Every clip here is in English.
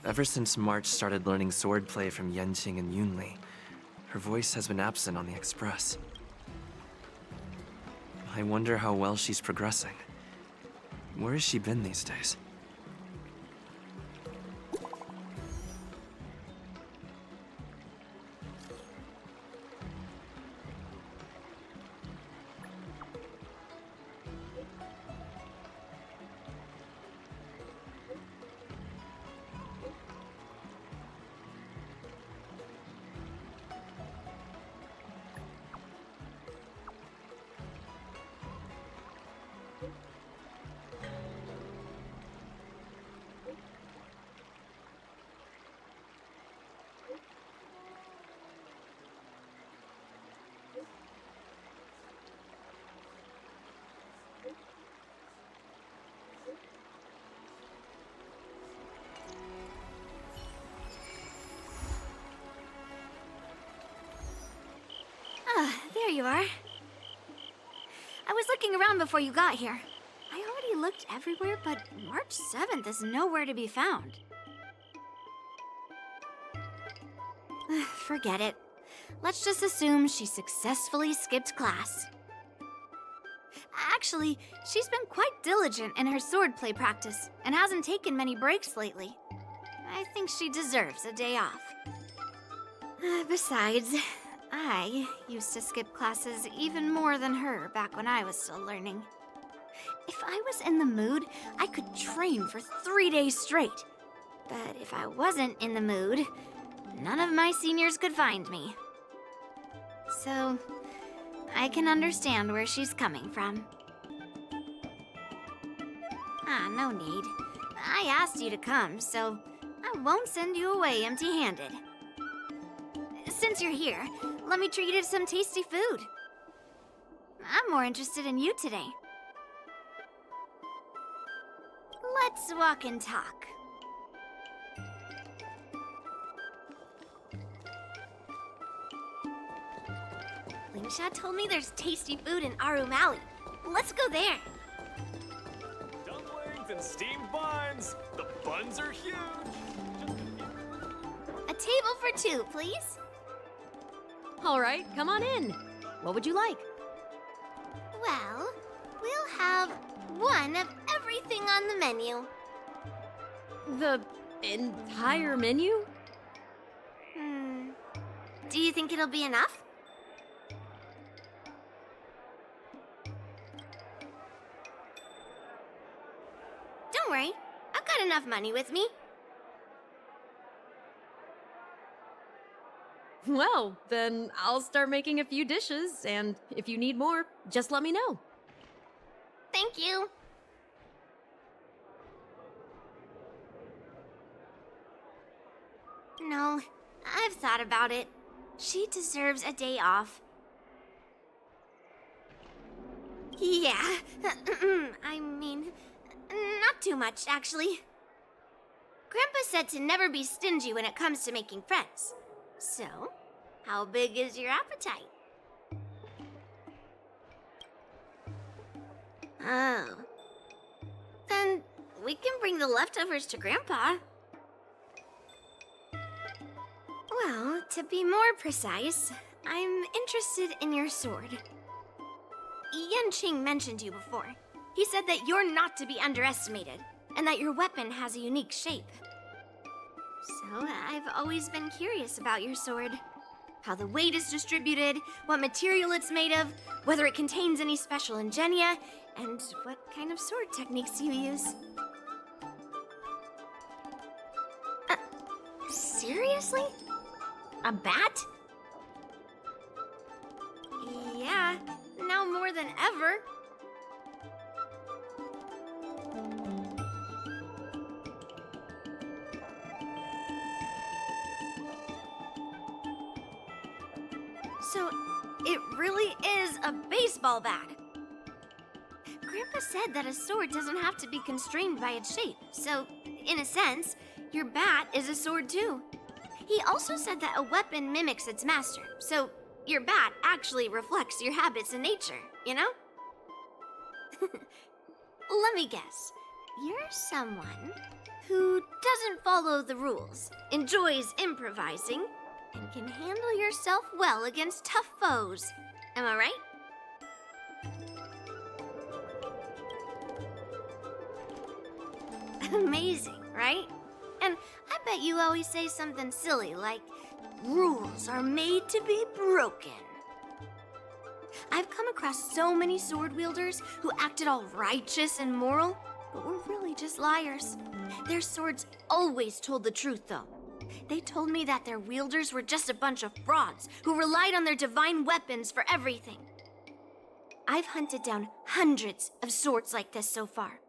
Ever since March started learning swordplay from Yenqing and Yunli, her voice has been absent on the Express. I wonder how well she's progressing. Where has she been these days? There you are. I was looking around before you got here. I already looked everywhere, but March 7th is nowhere to be found. Forget it. Let's just assume she successfully skipped class. Actually, she's been quite diligent in her swordplay practice and hasn't taken many breaks lately. I think she deserves a day off. Besides, I used to skip classes even more than her back when I was still learning. If I was in the mood, I could train for 3 days straight. But if I wasn't in the mood, none of my seniors could find me. So, I can understand where she's coming from. No need. I asked you to come, so I won't send you away empty-handed. Since you're here, let me treat you to some tasty food. I'm more interested in you today. Let's walk and talk. Lingsha told me there's tasty food in Arum Alley. Let's go there. Dumplings and steamed buns. The buns are huge. A table for two, please. All right, come on in. What would you like? Well, we'll have one of everything on the menu. The entire menu? Do you think it'll be enough? Don't worry, I've got enough money with me. Well, then I'll start making a few dishes, and if you need more, just let me know. Thank you. No, I've thought about it. She deserves a day off. Yeah, I mean, not too much, actually. Grandpa said to never be stingy when it comes to making friends. So, how big is your appetite? Oh. Then we can bring the leftovers to Grandpa. Well, to be more precise, I'm interested in your sword. Yenqing mentioned you before. He said that you're not to be underestimated, and that your weapon has a unique shape. So, I've always been curious about your sword. How the weight is distributed, what material it's made of, whether it contains any special ingenia, and what kind of sword techniques you use. Seriously? A bat? Yeah, now more than ever. So, it really is a baseball bat. Grandpa said that a sword doesn't have to be constrained by its shape, so, in a sense, your bat is a sword too. He also said that a weapon mimics its master, so your bat actually reflects your habits and nature, you know? Let me guess. You're someone who doesn't follow the rules, enjoys improvising, and can handle yourself well against tough foes. Am I right? Amazing, right? And I bet you always say something silly like, rules are made to be broken. I've come across so many sword wielders who acted all righteous and moral, but were really just liars. Their swords always told the truth, though. They told me that their wielders were just a bunch of frauds who relied on their divine weapons for everything. I've hunted down hundreds of swords like this so far,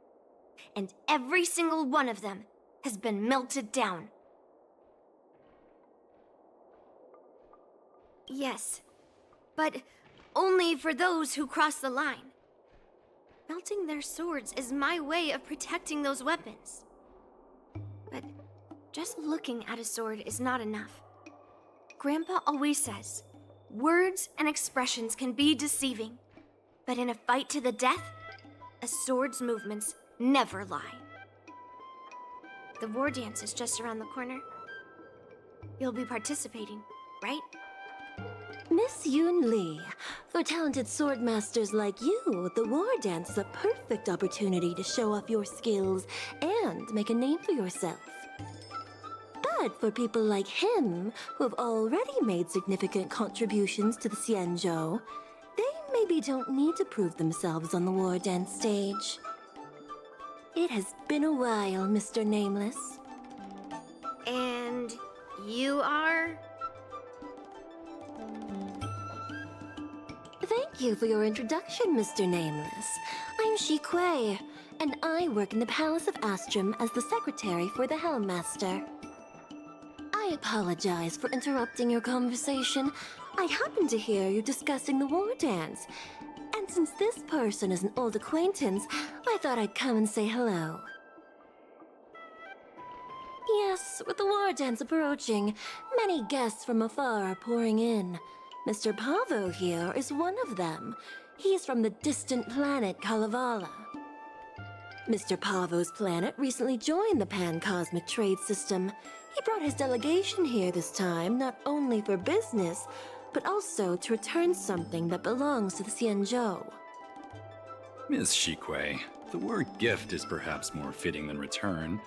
and every single one of them has been melted down. Yes, but only for those who cross the line. Melting their swords is my way of protecting those weapons. But just looking at a sword is not enough. Grandpa always says, words and expressions can be deceiving, but in a fight to the death, a sword's movements never lie. The war dance is just around the corner. You'll be participating, right? Miss Yunli, for talented sword masters like you, the war dance is a perfect opportunity to show off your skills and make a name for yourself. But for people like him, who have already made significant contributions to the Xianzhou, they maybe don't need to prove themselves on the war dance stage. It has been a while, Mr. Nameless. And you are? Thank you for your introduction, Mr. Nameless. I'm Shi Kuei, and I work in the Palace of Astrum as the secretary for the Helmmaster. I apologize for interrupting your conversation. I happened to hear you discussing the war dance. And since this person is an old acquaintance, I thought I'd come and say hello. Yes, with the war dance approaching, many guests from afar are pouring in. Mr. Pavo here is one of them. He's from the distant planet Kalevala. Mr. Pavo's planet recently joined the Pan-Cosmic Trade System. He brought his delegation here this time, not only for business, but also to return something that belongs to the Xianzhou. Miss Shikui, the word gift is perhaps more fitting than return.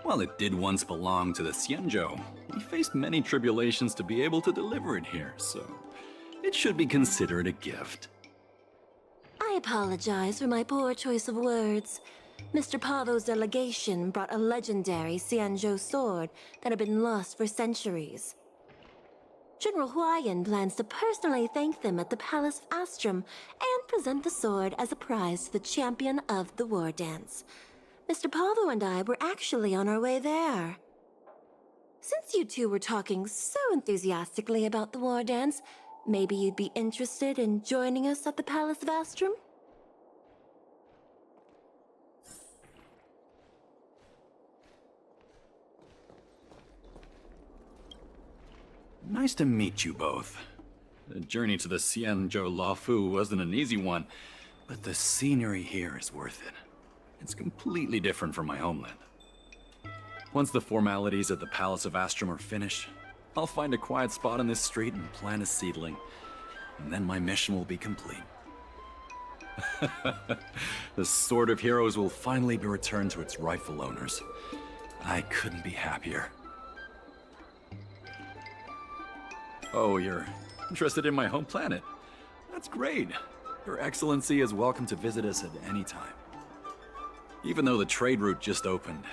While it did once belong to the Xianzhou, we faced many tribulations to be able to deliver it here, so it should be considered a gift. I apologize for my poor choice of words. Mr. Pavo's delegation brought a legendary Xianzhou sword that had been lost for centuries. General Huayan plans to personally thank them at the Palace of Astrum and present the sword as a prize to the champion of the war dance. Mr. Pavo and I were actually on our way there. Since you two were talking so enthusiastically about the war dance, maybe you'd be interested in joining us at the Palace of Astrum? Nice to meet you both. The journey to the Xianzhou Lafu wasn't an easy one, but the scenery here is worth it. It's completely different from my homeland. Once the formalities at the Palace of Astrum are finished, I'll find a quiet spot on this street and plant a seedling, and then my mission will be complete. The Sword of Heroes will finally be returned to its rightful owners. I couldn't be happier. Oh, you're interested in my home planet? That's great. Your Excellency is welcome to visit us at any time. Even though the trade route just opened,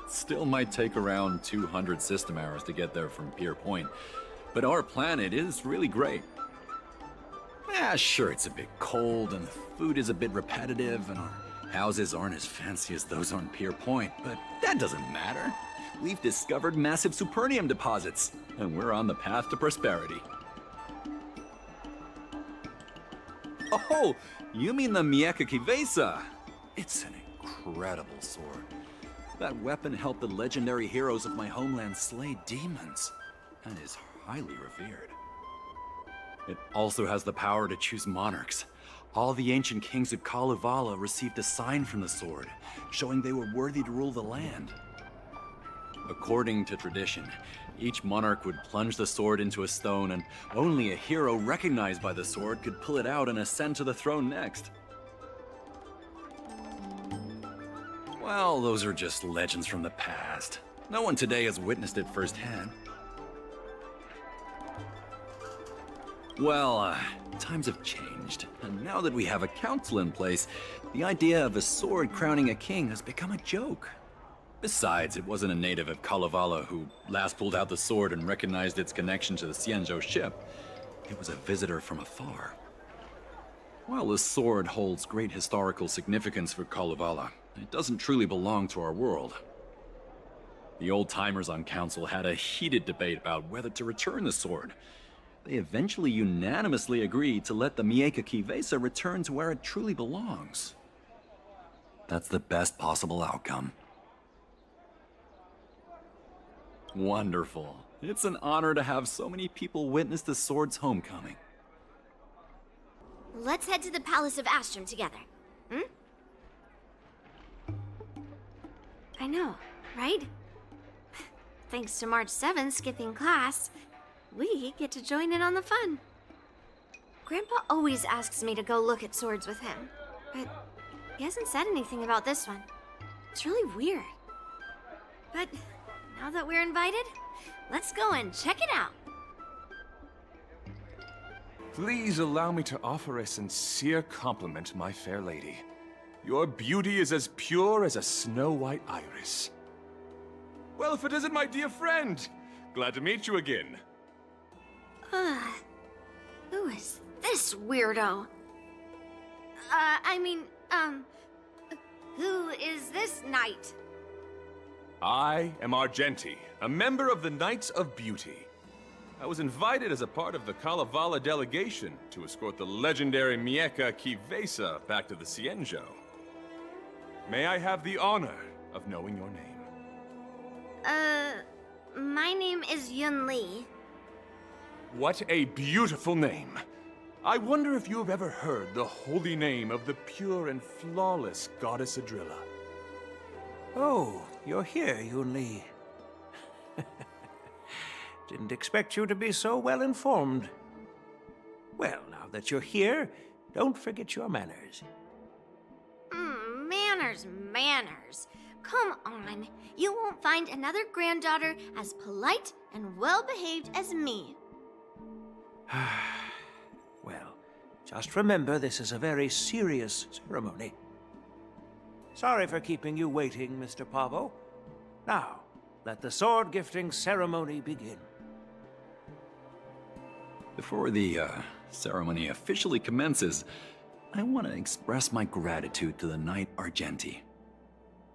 it still might take around 200 system hours to get there from Pier Point. But our planet is really great. Yeah, sure, it's a bit cold and the food is a bit repetitive and our houses aren't as fancy as those on Pier Point, but that doesn't matter. We've discovered massive supernium deposits, and we're on the path to prosperity. Oh, you mean the Mieka Kivesa? It's an incredible sword. That weapon helped the legendary heroes of my homeland slay demons, and is highly revered. It also has the power to choose monarchs. All the ancient kings of Kalevala received a sign from the sword, showing they were worthy to rule the land. According to tradition, each monarch would plunge the sword into a stone, and only a hero recognized by the sword could pull it out and ascend to the throne next. Well, those are just legends from the past. No one today has witnessed it firsthand. Well, times have changed, and now that we have a council in place, the idea of a sword crowning a king has become a joke. Besides, it wasn't a native of Kalevala who last pulled out the sword and recognized its connection to the Xianzhou ship. It was a visitor from afar. While the sword holds great historical significance for Kalevala, it doesn't truly belong to our world. The old-timers on council had a heated debate about whether to return the sword. They eventually unanimously agreed to let the Mieka Kivesa return to where it truly belongs. That's the best possible outcome. Wonderful. It's an honor to have so many people witness the sword's homecoming. Let's head to the Palace of Astrum together. Hmm? I know, right? Thanks to March 7th skipping class, we get to join in on the fun. Grandpa always asks me to go look at swords with him, but he hasn't said anything about this one. It's really weird. But now that we're invited, let's go and check it out. Please allow me to offer a sincere compliment, my fair lady. Your beauty is as pure as a snow-white iris. Well, if it isn't my dear friend, glad to meet you again. Who is this weirdo? Who is this knight? I am Argenti, a member of the Knights of Beauty. I was invited as a part of the Kalevala delegation to escort the legendary Mieka Kivesa back to the Xianzhou. May I have the honor of knowing your name? My name is Yunli. What a beautiful name! I wonder if you have ever heard the holy name of the pure and flawless Goddess Adrilla. Oh, you're here, Yunli. Didn't expect you to be so well informed. Well, now that you're here, don't forget your manners. Manners. Come on. You won't find another granddaughter as polite and well-behaved as me. Well, just remember this is a very serious ceremony. Sorry for keeping you waiting, Mr. Pavo. Now, let the sword-gifting ceremony begin. Before the ceremony officially commences, I want to express my gratitude to the Knight Argenti.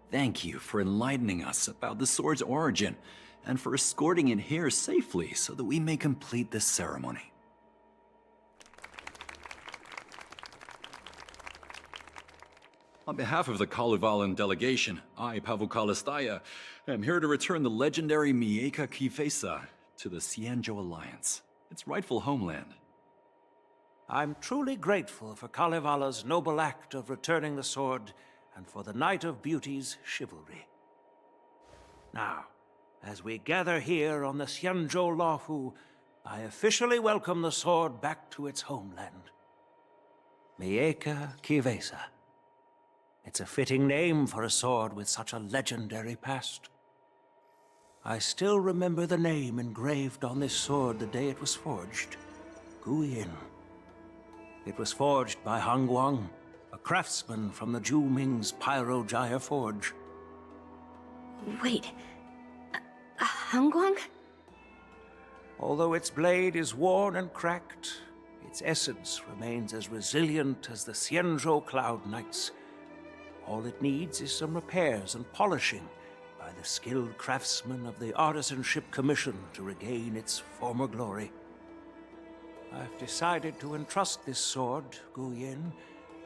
Thank you for enlightening us about the sword's origin, and for escorting it here safely so that we may complete this ceremony. On behalf of the Kalevalan delegation, I, Pavel Kalistaya, am here to return the legendary Mieka Kivesa to the Xianzhou Alliance, its rightful homeland. I'm truly grateful for Kalevala's noble act of returning the sword, and for the Knight of Beauty's chivalry. Now, as we gather here on the Xianzhou Luofu, I officially welcome the sword back to its homeland. Mieka Kivesa. It's a fitting name for a sword with such a legendary past. I still remember the name engraved on this sword the day it was forged. Guyin. It was forged by Han Guang, a craftsman from the Zhu Ming's Pyrojaya Forge. Wait, Hangguang? Although its blade is worn and cracked, its essence remains as resilient as the Xianzhou Cloud Knights. All it needs is some repairs and polishing by the skilled craftsmen of the Artisanship Commission to regain its former glory. I've decided to entrust this sword, Guyin,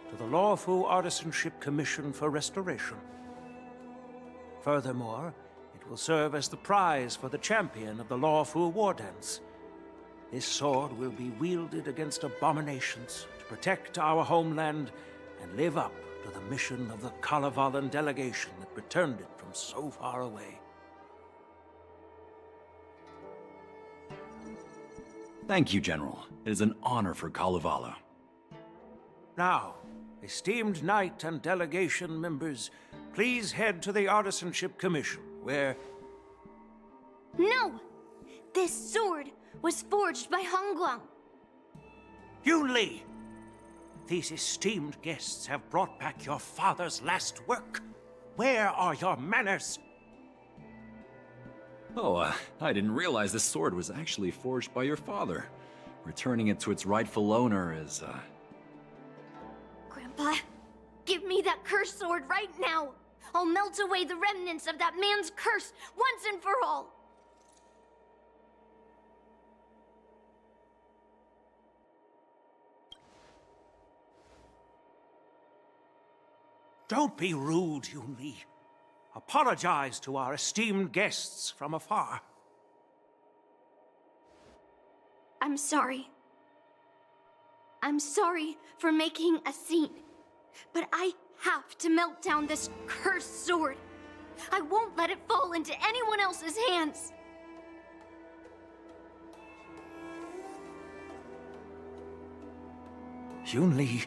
to the Luofu Artisanship Commission for restoration. Furthermore, it will serve as the prize for the champion of the Luofu War Dance. This sword will be wielded against abominations to protect our homeland and live up to the mission of the Kalevalan delegation that returned it from so far away. Thank you, General. It is an honor for Kalevala. Now, esteemed knight and delegation members, please head to the Artisanship Commission, where... No! This sword was forged by Hongguang. Yunli! These esteemed guests have brought back your father's last work. Where are your manners? Oh, I didn't realize this sword was actually forged by your father. Returning it to its rightful owner is, Grandpa, give me that cursed sword right now! I'll melt away the remnants of that man's curse once and for all! Don't be rude, Yunli. Apologize to our esteemed guests from afar. I'm sorry. I'm sorry for making a scene, but I have to melt down this cursed sword. I won't let it fall into anyone else's hands. Yunli,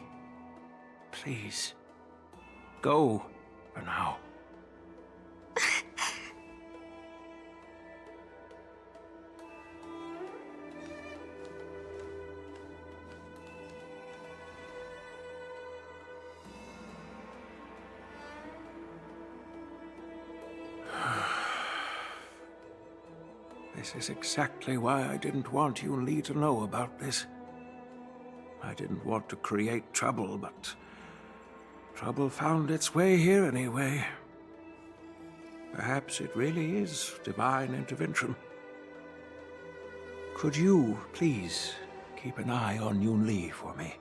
please, go for now. This is exactly why I didn't want Yunli to know about this. I didn't want to create trouble, but trouble found its way here anyway. Perhaps it really is divine intervention. Could you, please, keep an eye on Yunli for me?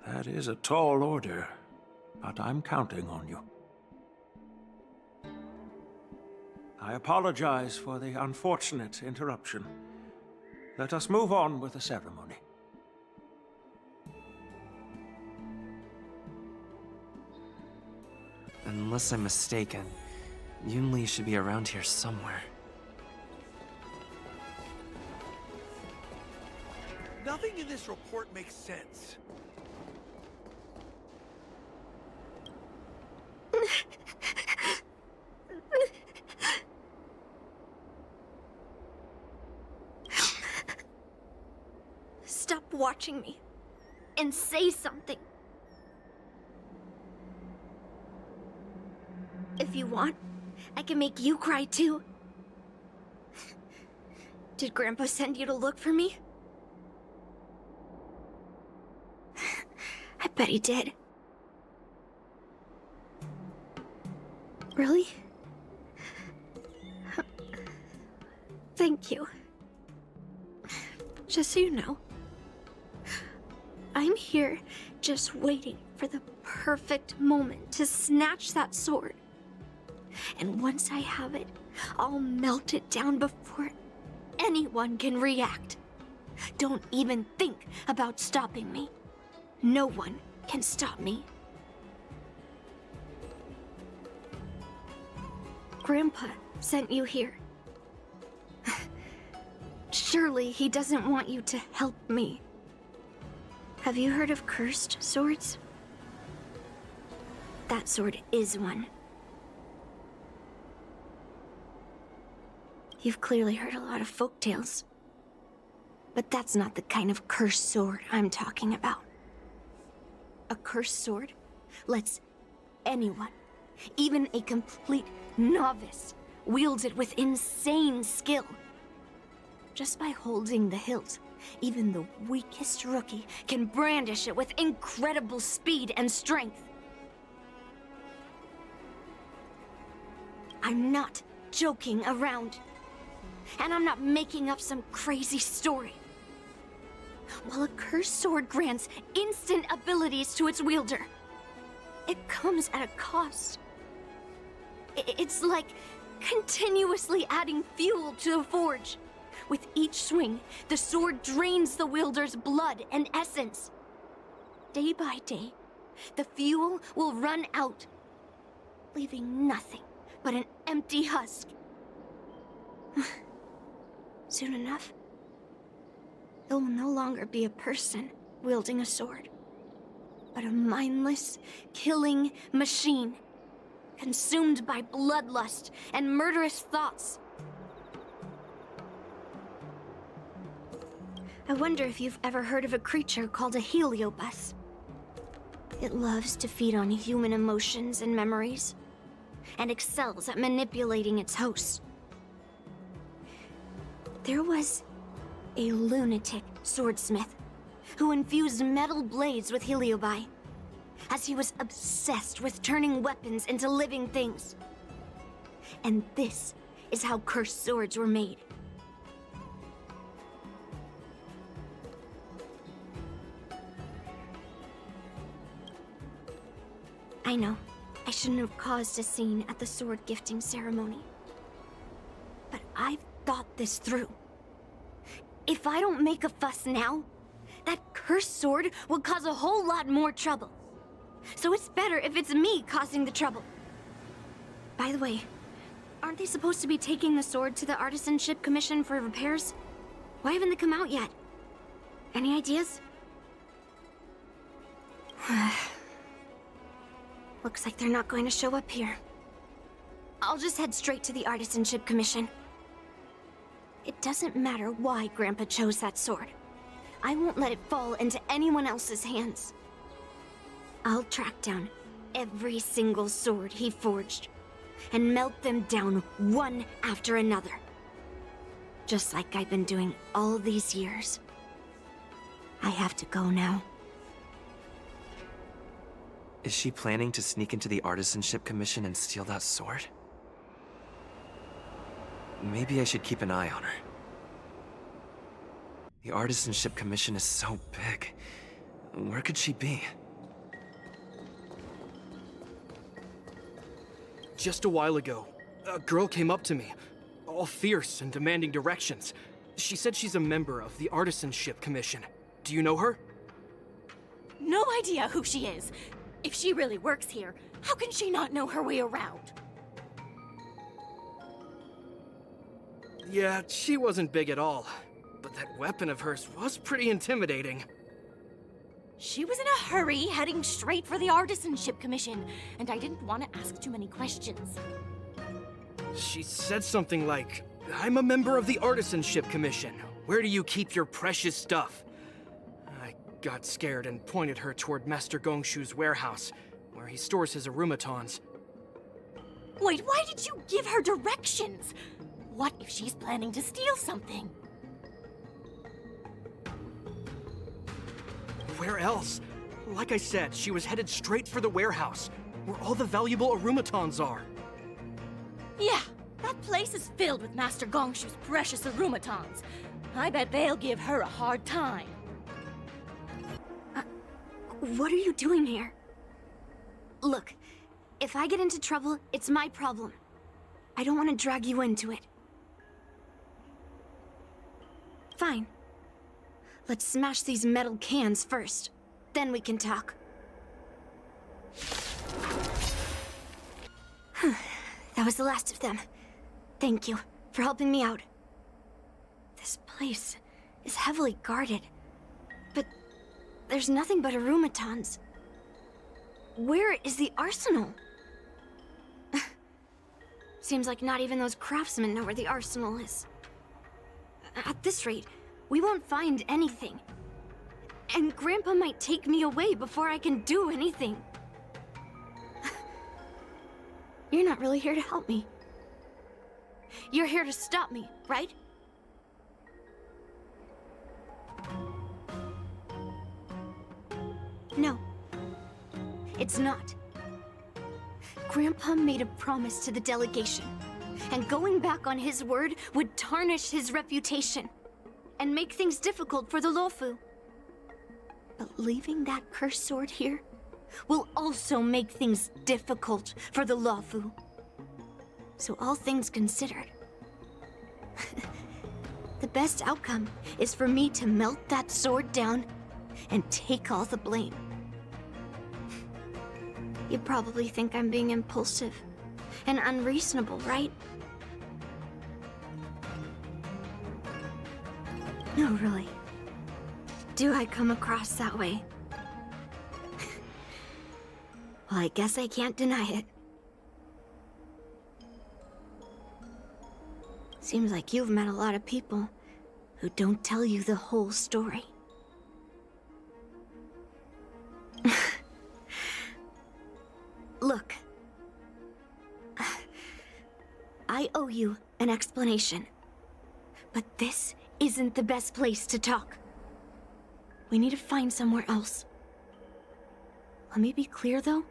That is a tall order, but I'm counting on you. I apologize for the unfortunate interruption. Let us move on with the ceremony. Unless I'm mistaken, Yunli should be around here somewhere. Nothing in this report makes sense. Stop watching me and say something. If you want, I can make you cry too. Did Grandpa send you to look for me? I bet he did. Really? Thank you. Just so you know, I'm here just waiting for the perfect moment to snatch that sword. And once I have it, I'll melt it down before anyone can react. Don't even think about stopping me. No one can stop me. Grandpa sent you here. Surely he doesn't want you to help me. Have you heard of cursed swords? That sword is one. You've clearly heard a lot of folktales. But that's not the kind of cursed sword I'm talking about. A cursed sword lets anyone, even a complete novice, wield it with insane skill. Just by holding the hilt, even the weakest rookie can brandish it with incredible speed and strength. I'm not joking around. And I'm not making up some crazy story. While a cursed sword grants instant abilities to its wielder, it comes at a cost. It's like continuously adding fuel to the forge. With each swing, the sword drains the wielder's blood and essence. Day by day, the fuel will run out. leaving nothing but an empty husk. Soon enough, it will no longer be a person wielding a sword, but a mindless, killing machine, consumed by bloodlust and murderous thoughts. I wonder if you've ever heard of a creature called a heliobus. It loves to feed on human emotions and memories, and excels at manipulating its hosts. There was a lunatic swordsmith who infused metal blades with heliobi, as he was obsessed with turning weapons into living things. And this is how cursed swords were made. I know, I shouldn't have caused a scene at the sword gifting ceremony. But I've thought this through. If I don't make a fuss now, that cursed sword will cause a whole lot more trouble. So it's better if it's me causing the trouble. By the way, aren't they supposed to be taking the sword to the Artisanship Commission for repairs? Why haven't they come out yet? Any ideas? Looks like they're not going to show up here. I'll just head straight to the Artisanship Commission. It doesn't matter why Grandpa chose that sword. I won't let it fall into anyone else's hands. I'll track down every single sword he forged and melt them down one after another. Just like I've been doing all these years. I have to go now. Is she planning to sneak into the Artisanship Commission and steal that sword? Maybe I should keep an eye on her. The Artisanship Commission is so big. Where could she be? Just a while ago, a girl came up to me, all fierce and demanding directions. She said she's a member of the Artisanship Commission. Do you know her? No idea who she is. If she really works here, how can she not know her way around? Yeah, she wasn't big at all. But that weapon of hers was pretty intimidating. She was in a hurry, heading straight for the Artisanship Commission, and I didn't want to ask too many questions. She said something like, "I'm a member of the Artisanship Commission. Where do you keep your precious stuff?" I got scared and pointed her toward Master Gongshu's warehouse, where he stores his arumatons. Wait, why did you give her directions? What if she's planning to steal something? Where else? Like I said, she was headed straight for the warehouse, where all the valuable arumatons are. Yeah, that place is filled with Master Gongshu's precious arumatons. I bet they'll give her a hard time. What are you doing here? Look, if I get into trouble, it's my problem. I don't want to drag you into it. Fine. Let's smash these metal cans first. Then we can talk. That was the last of them. Thank you for helping me out. This place is heavily guarded. But there's nothing but arumatons. Where is the arsenal? Seems like not even those craftsmen know where the arsenal is. At this rate, we won't find anything. And Grandpa might take me away before I can do anything. You're not really here to help me. You're here to stop me, right? No. It's not. Grandpa made a promise to the delegation, and going back on his word would tarnish his reputation and make things difficult for the Luofu. But leaving that cursed sword here will also make things difficult for the Luofu. So all things considered, the best outcome is for me to melt that sword down and take all the blame. You probably think I'm being impulsive and unreasonable, right? No, really. Do I come across that way? Well, I guess I can't deny it. Seems like you've met a lot of people who don't tell you the whole story. Look. I owe you an explanation. But this isn't the best place to talk. We need to find somewhere else. Let me be clear, though.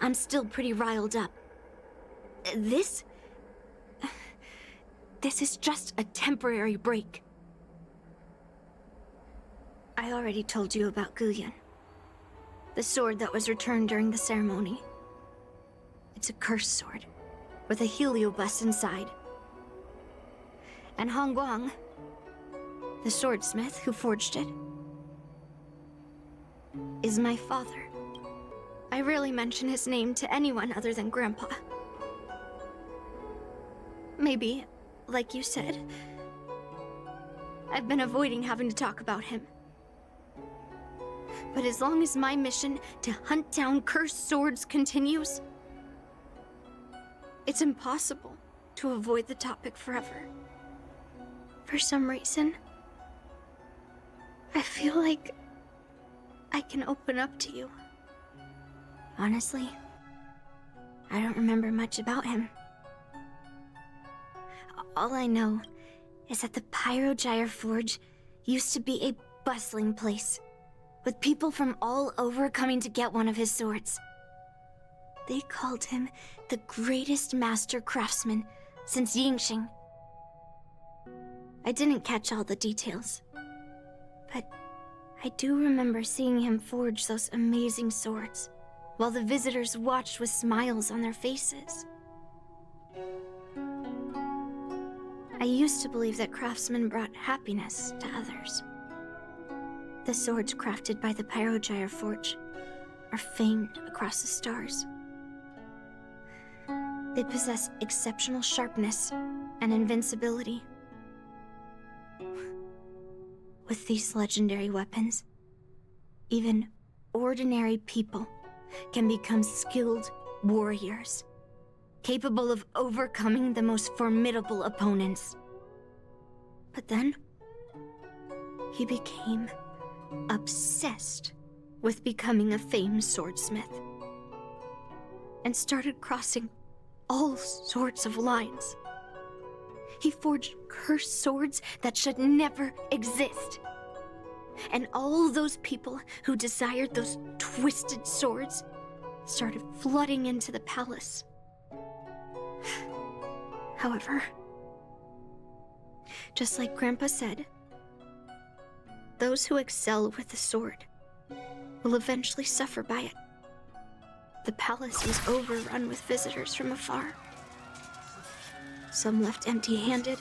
I'm still pretty riled up. This is just a temporary break. I already told you about Guyan. The sword that was returned during the ceremony. It's a cursed sword, with a heliobus inside. And Hongguang, the swordsmith who forged it, is my father. I rarely mention his name to anyone other than Grandpa. Maybe, like you said, I've been avoiding having to talk about him. But as long as my mission to hunt down cursed swords continues, it's impossible to avoid the topic forever. For some reason, I feel like I can open up to you. Honestly, I don't remember much about him. All I know is that the Pyrogyre Forge used to be a bustling place, with people from all over coming to get one of his swords. They called him the greatest master craftsman since Yingxing. I didn't catch all the details, but I do remember seeing him forge those amazing swords, while the visitors watched with smiles on their faces. I used to believe that craftsmen brought happiness to others. The swords crafted by the Pyrogyre Forge are famed across the stars. They possess exceptional sharpness and invincibility. With these legendary weapons, even ordinary people can become skilled warriors, capable of overcoming the most formidable opponents. But then, he became obsessed with becoming a famed swordsmith, and started crossing all sorts of lines. He forged cursed swords that should never exist. And all those people who desired those twisted swords started flooding into the palace. However, just like Grandpa said, those who excel with the sword will eventually suffer by it. The palace was overrun with visitors from afar. Some left empty-handed.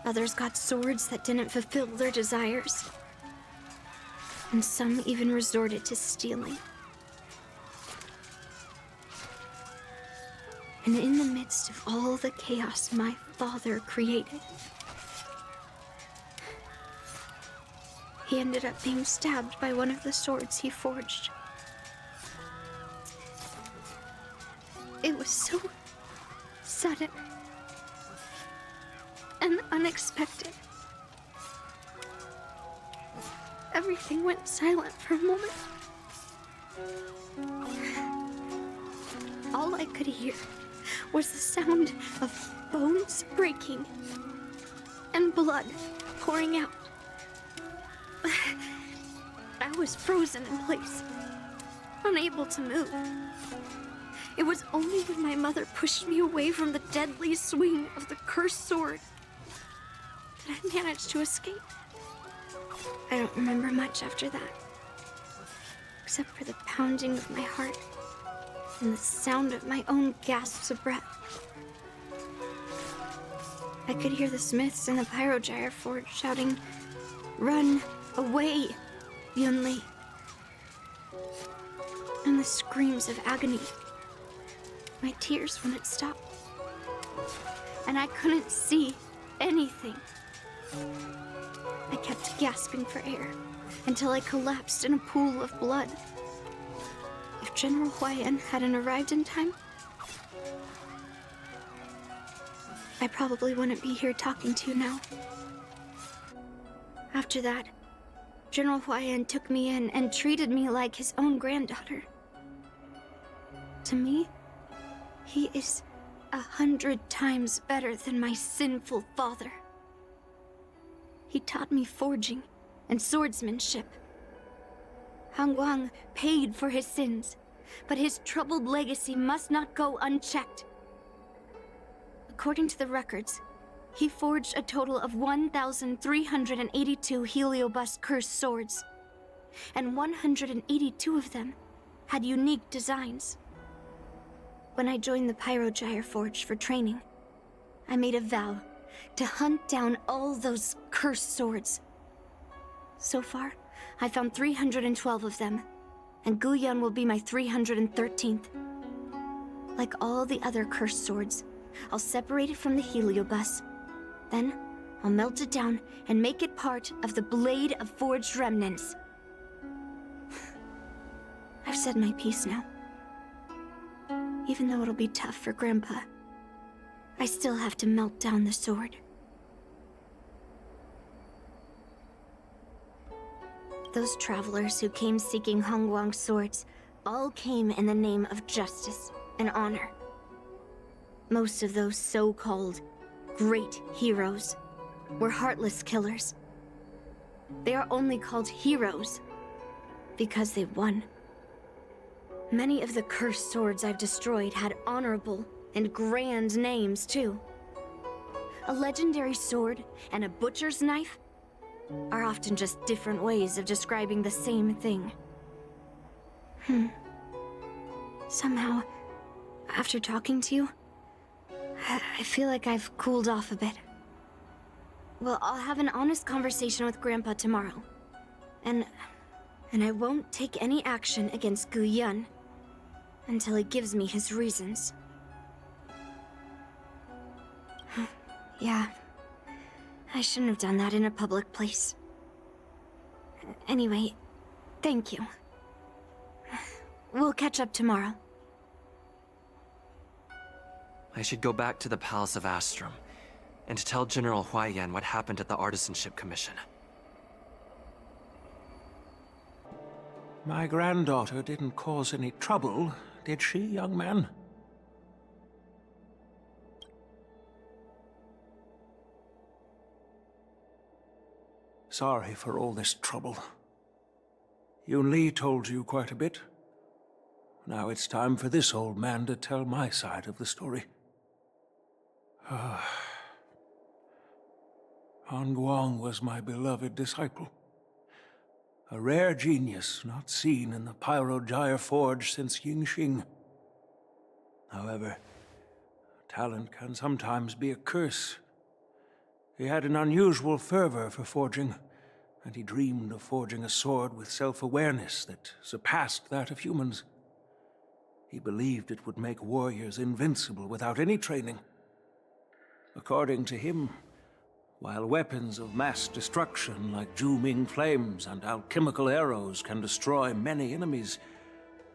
Others got swords that didn't fulfill their desires. And some even resorted to stealing. And in the midst of all the chaos my father created, he ended up being stabbed by one of the swords he forged. It was so sudden and unexpected. Everything went silent for a moment. All I could hear was the sound of bones breaking and blood pouring out. I was frozen in place, unable to move. It was only when my mother pushed me away from the deadly swing of the cursed sword that I managed to escape. I don't remember much after that, except for the pounding of my heart and the sound of my own gasps of breath. I could hear the smiths in the Pyrogyre Forge shouting, "Run away, Yunli." and the screams of agony. My tears wouldn't stop. And I couldn't see anything. I kept gasping for air until I collapsed in a pool of blood. If General Huayan hadn't arrived in time, I probably wouldn't be here talking to you now. After that, General Huayan took me in and treated me like his own granddaughter. To me, he is 100 times better than my sinful father. He taught me forging and swordsmanship. Hangguang paid for his sins, but his troubled legacy must not go unchecked. According to the records, he forged a total of 1,382 Heliobus cursed swords, and 182 of them had unique designs. When I joined the Pyrogyre Forge for training, I made a vow to hunt down all those cursed swords. So far, I found 312 of them, and Guyan will be my 313th. Like all the other cursed swords, I'll separate it from the Heliobus. Then, I'll melt it down and make it part of the Blade of Forged Remnants. I've said my piece now. Even though it'll be tough for Grandpa, I still have to melt down the sword. Those travelers who came seeking Hangguang's swords all came in the name of justice and honor. Most of those so-called great heroes were heartless killers. They are only called heroes because they won. Many of the cursed swords I've destroyed had honorable and grand names, too. A legendary sword and a butcher's knife are often just different ways of describing the same thing. Somehow, after talking to you, I feel like I've cooled off a bit. Well, I'll have an honest conversation with Grandpa tomorrow. And I won't take any action against Guyan until he gives me his reasons. Yeah, I shouldn't have done that in a public place. Anyway, thank you. We'll catch up tomorrow. I should go back to the Palace of Astrum and tell General Huayan what happened at the Artisanship Commission. My granddaughter didn't cause any trouble, did she, young man? Sorry for all this trouble. Yunli told you quite a bit. Now it's time for this old man to tell my side of the story. Hangguang was my beloved disciple. A rare genius not seen in the Pyrogyre Forge since Yingxing. However, talent can sometimes be a curse. He had an unusual fervor for forging, and he dreamed of forging a sword with self-awareness that surpassed that of humans. He believed it would make warriors invincible without any training. According to him, while weapons of mass destruction like Zhu-Ming flames and alchemical arrows can destroy many enemies,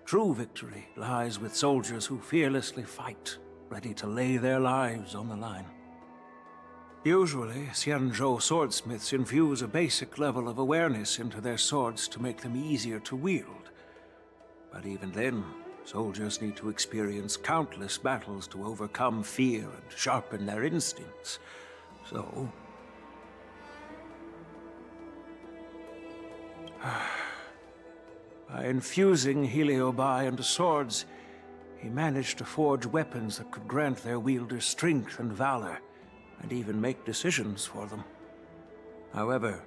true victory lies with soldiers who fearlessly fight, ready to lay their lives on the line. Usually, Xianzhou swordsmiths infuse a basic level of awareness into their swords to make them easier to wield. But even then, soldiers need to experience countless battles to overcome fear and sharpen their instincts. So, by infusing Heliobi into swords, he managed to forge weapons that could grant their wielders strength and valor, and even make decisions for them. However,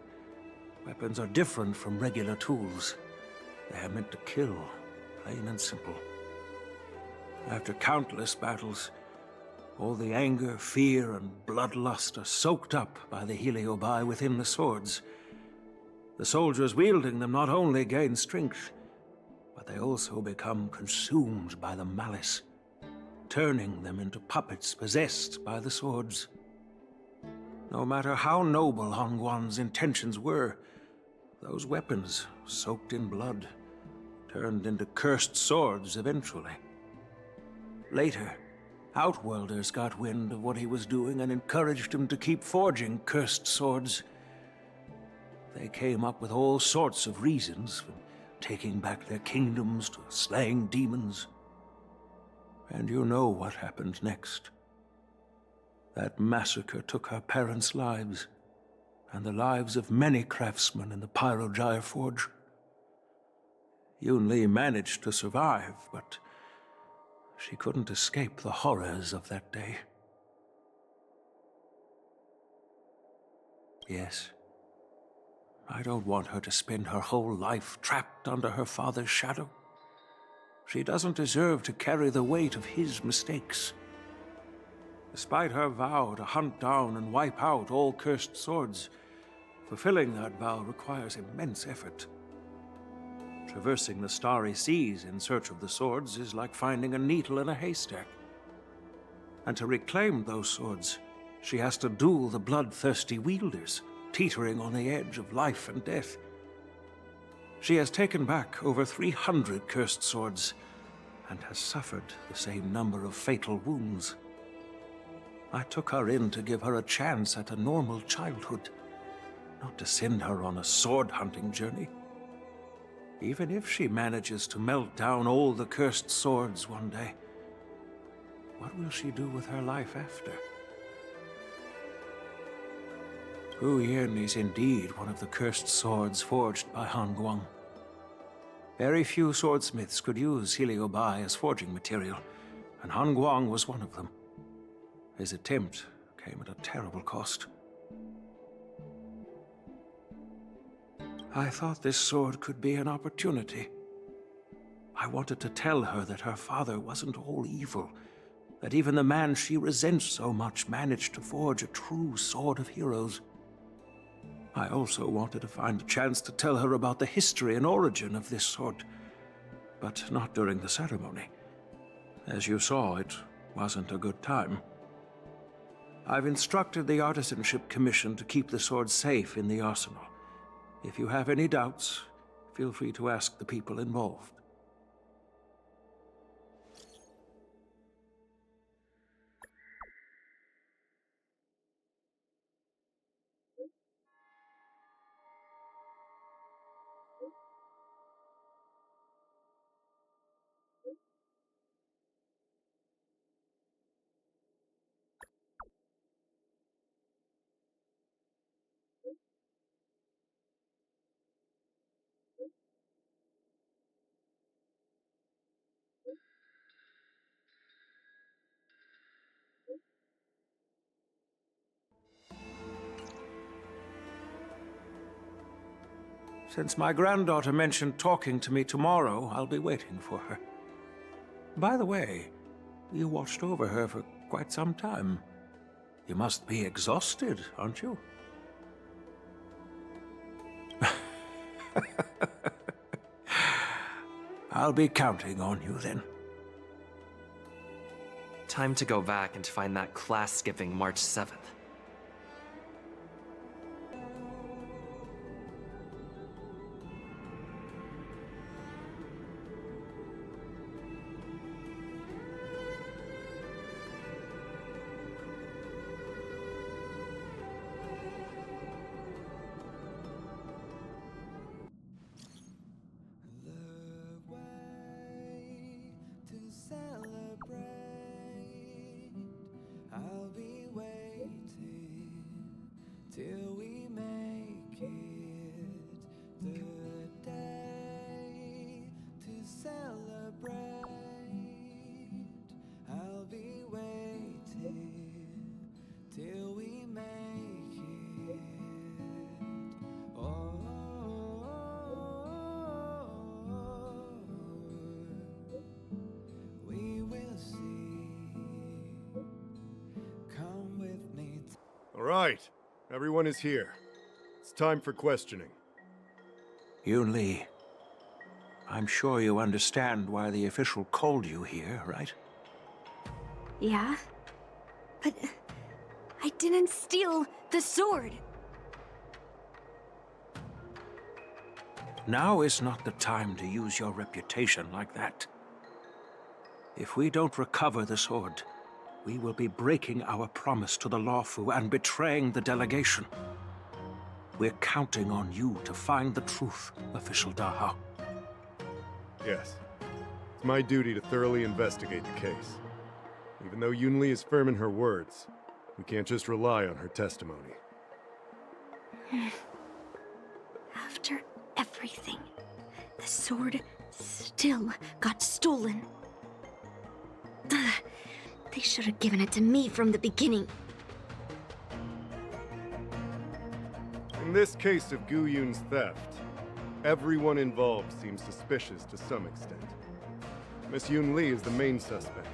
weapons are different from regular tools. They are meant to kill, plain and simple. After countless battles, all the anger, fear, and bloodlust are soaked up by the Heliobi within the swords. The soldiers wielding them not only gain strength, but they also become consumed by the malice, turning them into puppets possessed by the swords. No matter how noble Hongguang's intentions were, those weapons, soaked in blood, turned into cursed swords eventually. Later, Outworlders got wind of what he was doing and encouraged him to keep forging cursed swords. They came up with all sorts of reasons, from taking back their kingdoms to slaying demons. And you know what happened next. That massacre took her parents' lives, and the lives of many craftsmen in the Pyrogyre Forge. Yunli managed to survive, but she couldn't escape the horrors of that day. Yes, I don't want her to spend her whole life trapped under her father's shadow. She doesn't deserve to carry the weight of his mistakes. Despite her vow to hunt down and wipe out all cursed swords, fulfilling that vow requires immense effort. Traversing the starry seas in search of the swords is like finding a needle in a haystack. And to reclaim those swords, she has to duel the bloodthirsty wielders, teetering on the edge of life and death. She has taken back over 300 cursed swords, and has suffered the same number of fatal wounds. I took her in to give her a chance at a normal childhood, not to send her on a sword-hunting journey. Even if she manages to melt down all the cursed swords one day, what will she do with her life after? Hu Yin is indeed one of the cursed swords forged by Hongguang. Very few swordsmiths could use Heliobai as forging material, and Hongguang was one of them. His attempt came at a terrible cost. I thought this sword could be an opportunity. I wanted to tell her that her father wasn't all evil, that even the man she resents so much managed to forge a true sword of heroes. I also wanted to find a chance to tell her about the history and origin of this sword, but not during the ceremony. As you saw, it wasn't a good time. I've instructed the Artisanship Commission to keep the sword safe in the arsenal. If you have any doubts, feel free to ask the people involved. Since my granddaughter mentioned talking to me tomorrow, I'll be waiting for her. By the way, you watched over her for quite some time. You must be exhausted, aren't you? I'll be counting on you then. Time to go back and find that class-skipping March 7th. Till we make it the day to celebrate. I'll be waiting till we make it. Oh, we will see. Come with me. All right. Everyone is here. It's time for questioning. Yunli, I'm sure you understand why the official called you here, right? Yeah? But I didn't steal the sword. Now is not the time to use your reputation like that. If we don't recover the sword, we will be breaking our promise to the Lawfu and betraying the delegation. We're counting on you to find the truth, Official Dahao. Yes. It's my duty to thoroughly investigate the case. Even though Yunli is firm in her words, we can't just rely on her testimony. After everything, the sword still got stolen. Ugh, they should have given it to me from the beginning. In this case of Gu Yun's theft, everyone involved seems suspicious to some extent. Miss Yunli is the main suspect.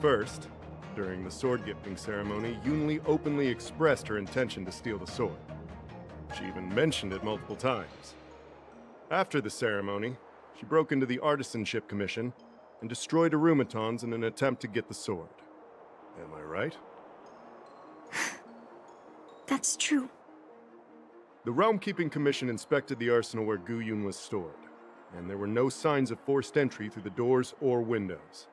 First, during the sword-gifting ceremony, Yunli openly expressed her intention to steal the sword. She even mentioned it multiple times. After the ceremony, she broke into the Artisanship Commission and destroyed Arumatons in an attempt to get the sword. Am I right? That's true. The Realm Keeping Commission inspected the arsenal where Gu Yun was stored, and there were no signs of forced entry through the doors or windows.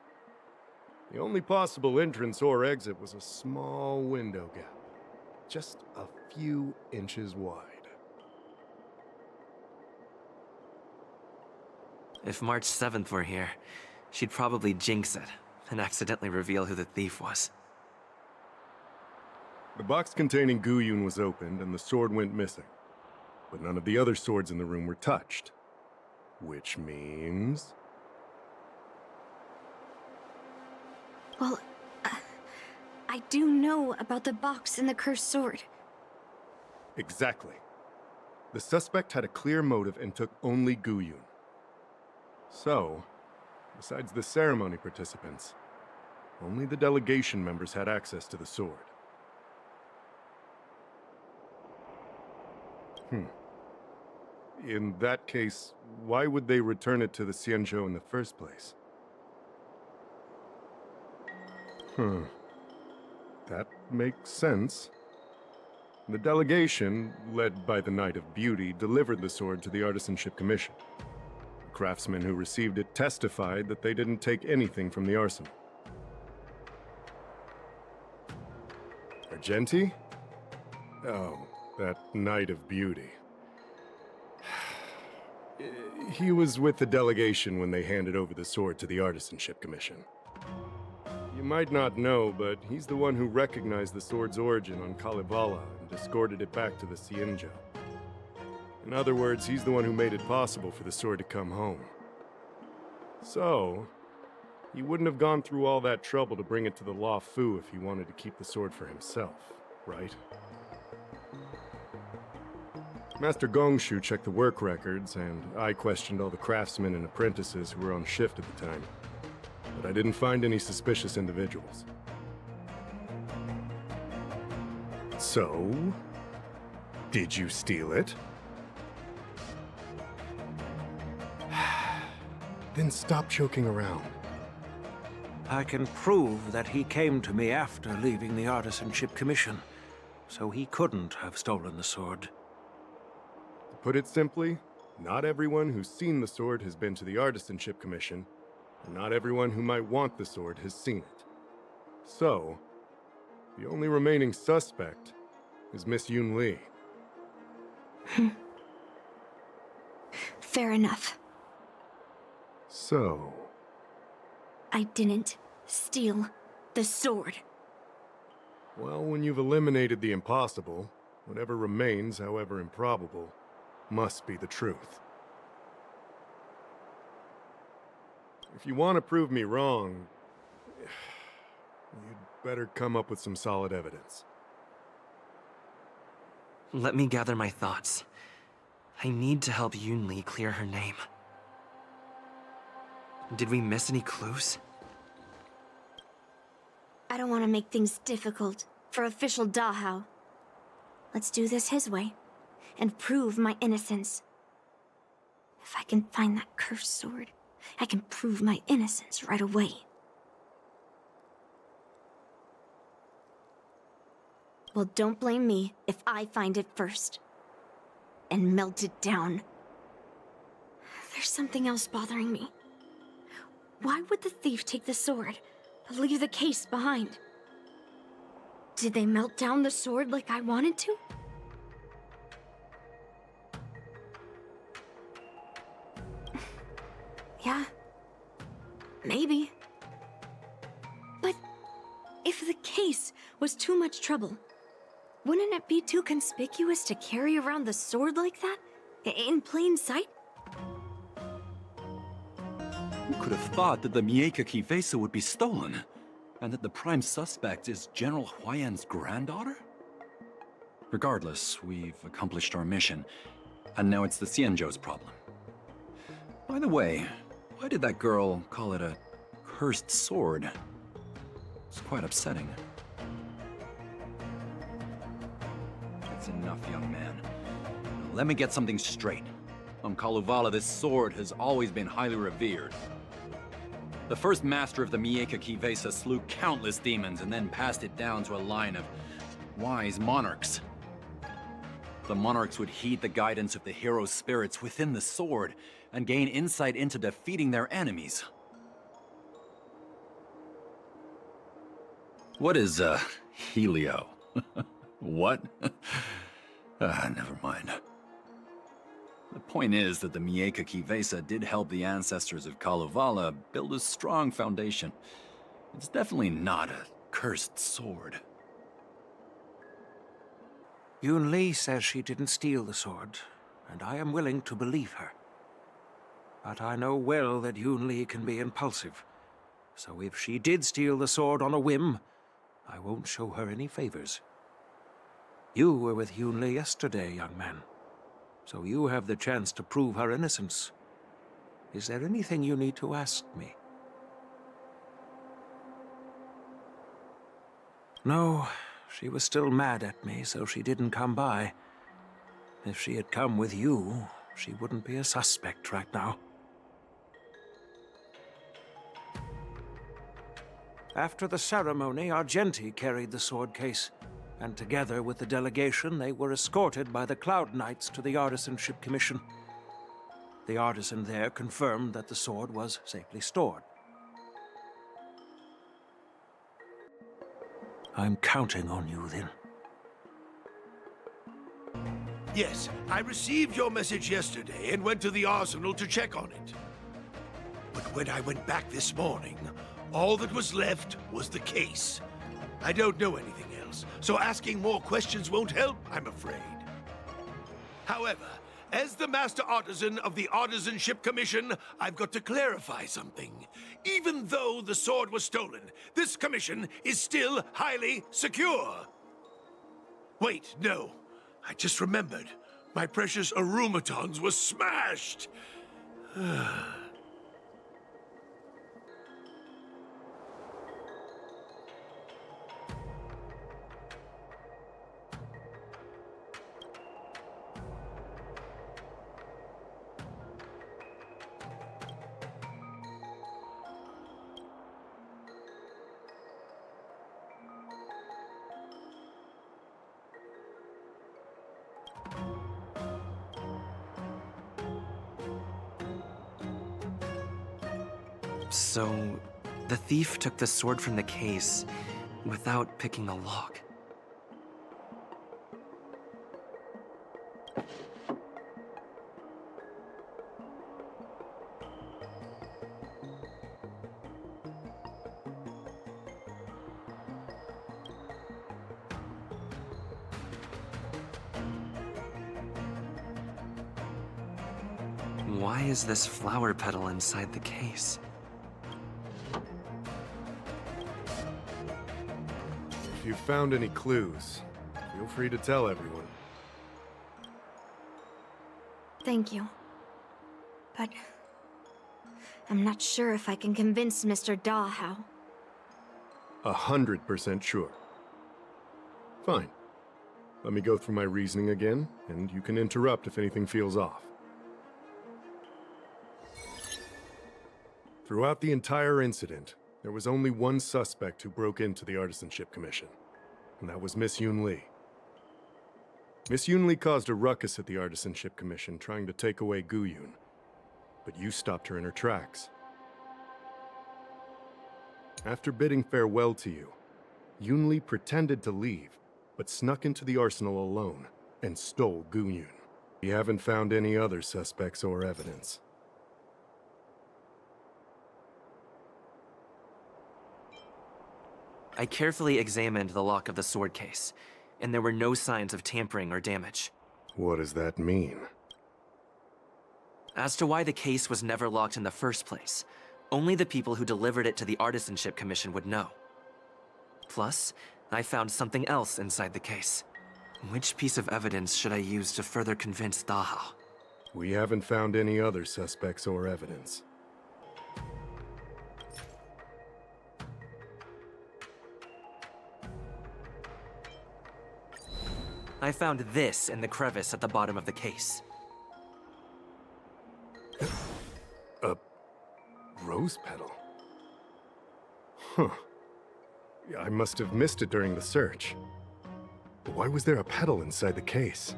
The only possible entrance or exit was a small window gap, just a few inches wide. If March 7th were here, she'd probably jinx it and accidentally reveal who the thief was. The box containing Gu Yun was opened and the sword went missing, but none of the other swords in the room were touched. Which means... Well, I do know about the box and the cursed sword. Exactly. The suspect had a clear motive and took only Gu Yun. So, besides the ceremony participants, only the delegation members had access to the sword. In that case, why would they return it to the Xianzhou in the first place? That makes sense. The delegation, led by the Knight of Beauty, delivered the sword to the Artisanship Commission. The craftsmen who received it testified that they didn't take anything from the arsenal. Argenti? Oh, that Knight of Beauty. He was with the delegation when they handed over the sword to the Artisanship Commission. You might not know, but he's the one who recognized the sword's origin on Kalevala and escorted it back to the Xianzhou. In other words, he's the one who made it possible for the sword to come home. So, he wouldn't have gone through all that trouble to bring it to the Lawfu if he wanted to keep the sword for himself, right? Master Gongshu checked the work records, and I questioned all the craftsmen and apprentices who were on shift at the time. But I didn't find any suspicious individuals. So, did you steal it? Then stop joking around. I can prove that he came to me after leaving the Artisanship Commission, so he couldn't have stolen the sword. To put it simply, not everyone who's seen the sword has been to the Artisanship Commission, and not everyone who might want the sword has seen it. So, the only remaining suspect is Miss Yunli. Fair enough. So... I didn't steal the sword. Well, when you've eliminated the impossible, whatever remains, however improbable, must be the truth. If you want to prove me wrong, you'd better come up with some solid evidence. Let me gather my thoughts. I need to help Yunli clear her name. Did we miss any clues? I don't want to make things difficult for Official Dahao. Let's do this his way, and prove my innocence. If I can find that cursed sword, I can prove my innocence right away. Well, don't blame me if I find it first. And melt it down. There's something else bothering me. Why would the thief take the sword, but leave the case behind? Did they melt down the sword like I wanted to? Yeah. Maybe. But if the case was too much trouble, wouldn't it be too conspicuous to carry around the sword like that? In plain sight? Who could have thought that the Mieka Kivesa would be stolen? And that the prime suspect is General Huayan's granddaughter? Regardless, we've accomplished our mission, and now it's the Xianzhou's problem. By the way, why did that girl call it a cursed sword? It's quite upsetting. That's enough, young man. Now, let me get something straight. On Kalevala, this sword has always been highly revered. The first master of the Mieka Kivesa slew countless demons and then passed it down to a line of wise monarchs. The monarchs would heed the guidance of the hero spirits within the sword and gain insight into defeating their enemies. What is, Helio? What? Never mind. The point is that the Mieka Kivesa did help the ancestors of Kalevala build a strong foundation. It's definitely not a cursed sword. Yunli says she didn't steal the sword, and I am willing to believe her. But I know well that Yunli can be impulsive, so if she did steal the sword on a whim, I won't show her any favors. You were with Yunli yesterday, young man, so you have the chance to prove her innocence. Is there anything you need to ask me? No, she was still mad at me, so she didn't come by. If she had come with you, she wouldn't be a suspect right now. After the ceremony, Argenti carried the sword case, and together with the delegation, they were escorted by the Cloud Knights to the Artisanship Commission. The artisan there confirmed that the sword was safely stored. I'm counting on you, then. Yes, I received your message yesterday and went to the arsenal to check on it. But when I went back this morning, all that was left was the case. I don't know anything else, so asking more questions won't help, I'm afraid. However, as the Master Artisan of the Artisanship Commission, I've got to clarify something. Even though the sword was stolen, this commission is still highly secure. Wait, no. I just remembered. My precious arumatons were smashed! So, the thief took the sword from the case without picking the lock. Why is this flower petal inside the case? If you've found any clues, feel free to tell everyone. Thank you. But I'm not sure if I can convince Mr. Da how. 100% sure. Fine. Let me go through my reasoning again, and you can interrupt if anything feels off. Throughout the entire incident, there was only one suspect who broke into the Artisanship Commission, and that was Miss Yunli. Miss Yunli caused a ruckus at the Artisanship Commission trying to take away Guyun, but you stopped her in her tracks. After bidding farewell to you, Yunli pretended to leave, but snuck into the arsenal alone and stole Guyun. We haven't found any other suspects or evidence. I carefully examined the lock of the sword case, and there were no signs of tampering or damage. What does that mean? As to why the case was never locked in the first place, only the people who delivered it to the Artisanship Commission would know. Plus, I found something else inside the case. Which piece of evidence should I use to further convince Dahao? We haven't found any other suspects or evidence. I found this in the crevice at the bottom of the case. A rose petal? Huh. I must have missed it during the search. Why was there a petal inside the case?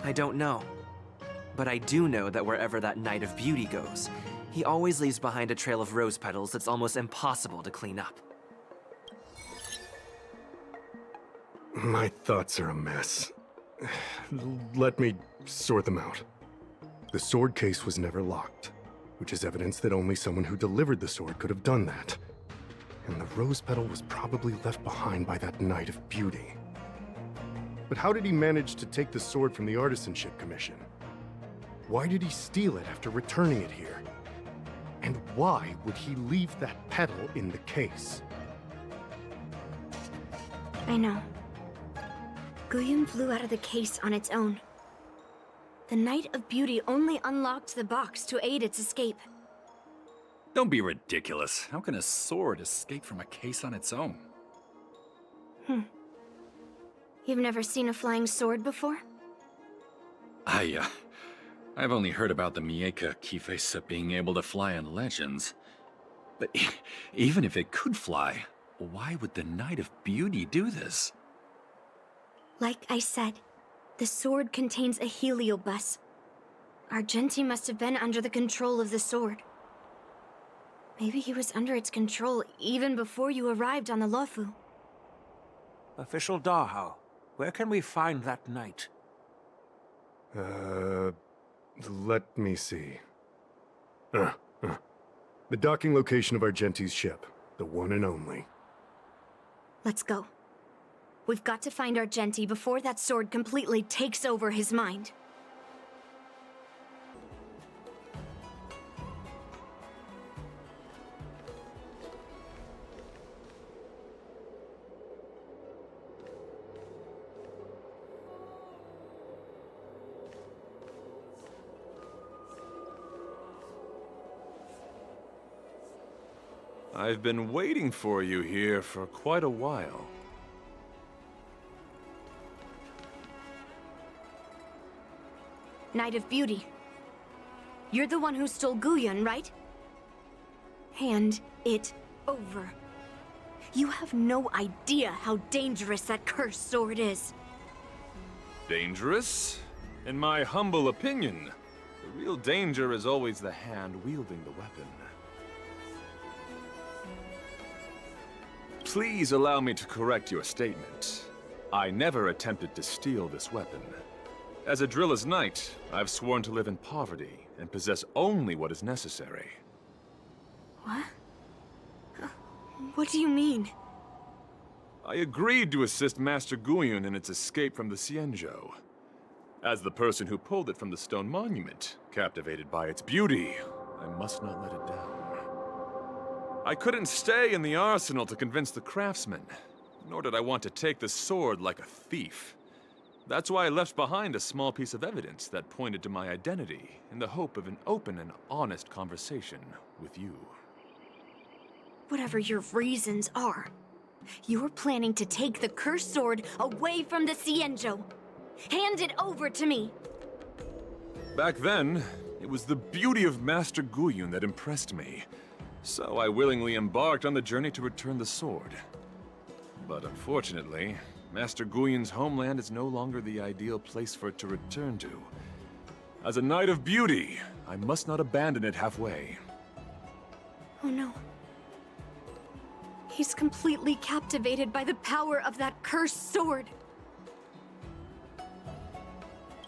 I don't know. But I do know that wherever that Knight of Beauty goes, he always leaves behind a trail of rose petals that's almost impossible to clean up. My thoughts are a mess. Let me sort them out. The sword case was never locked, which is evidence that only someone who delivered the sword could have done that. And the rose petal was probably left behind by that Knight of Beauty. But how did he manage to take the sword from the Artisanship Commission? Why did he steal it after returning it here? And why would he leave that petal in the case? I know. Guyun flew out of the case on its own. The Knight of Beauty only unlocked the box to aid its escape. Don't be ridiculous. How can a sword escape from a case on its own? You've never seen a flying sword before? I've only heard about the Mieka Kifesa being able to fly in legends. But even if it could fly, why would the Knight of Beauty do this? Like I said, the sword contains a heliobus. Argenti must have been under the control of the sword. Maybe he was under its control even before you arrived on the Luofu. Official Dahao, where can we find that knight? Let me see. The docking location of Argenti's ship, the one and only. Let's go. We've got to find Argenti before that sword completely takes over his mind. I've been waiting for you here for quite a while. Knight of Beauty. You're the one who stole Guyun, right? Hand it over. You have no idea how dangerous that cursed sword is. Dangerous? In my humble opinion, the real danger is always the hand wielding the weapon. Please allow me to correct your statement. I never attempted to steal this weapon. As a Drilla's knight, I've sworn to live in poverty and possess only what is necessary. What? What do you mean? I agreed to assist Master Guyun in its escape from the Xianzhou. As the person who pulled it from the stone monument, captivated by its beauty, I must not let it down. I couldn't stay in the arsenal to convince the craftsman, nor did I want to take the sword like a thief. That's why I left behind a small piece of evidence that pointed to my identity in the hope of an open and honest conversation with you. Whatever your reasons are, you're planning to take the cursed sword away from the Xianzhou. Hand it over to me! Back then, It was the beauty of Master Guyun that impressed me, so I willingly embarked on the journey to return the sword. But unfortunately, Master Guyun's homeland is no longer the ideal place for it to return to. As a Knight of Beauty, I must not abandon it halfway. Oh no. He's completely captivated by the power of that cursed sword.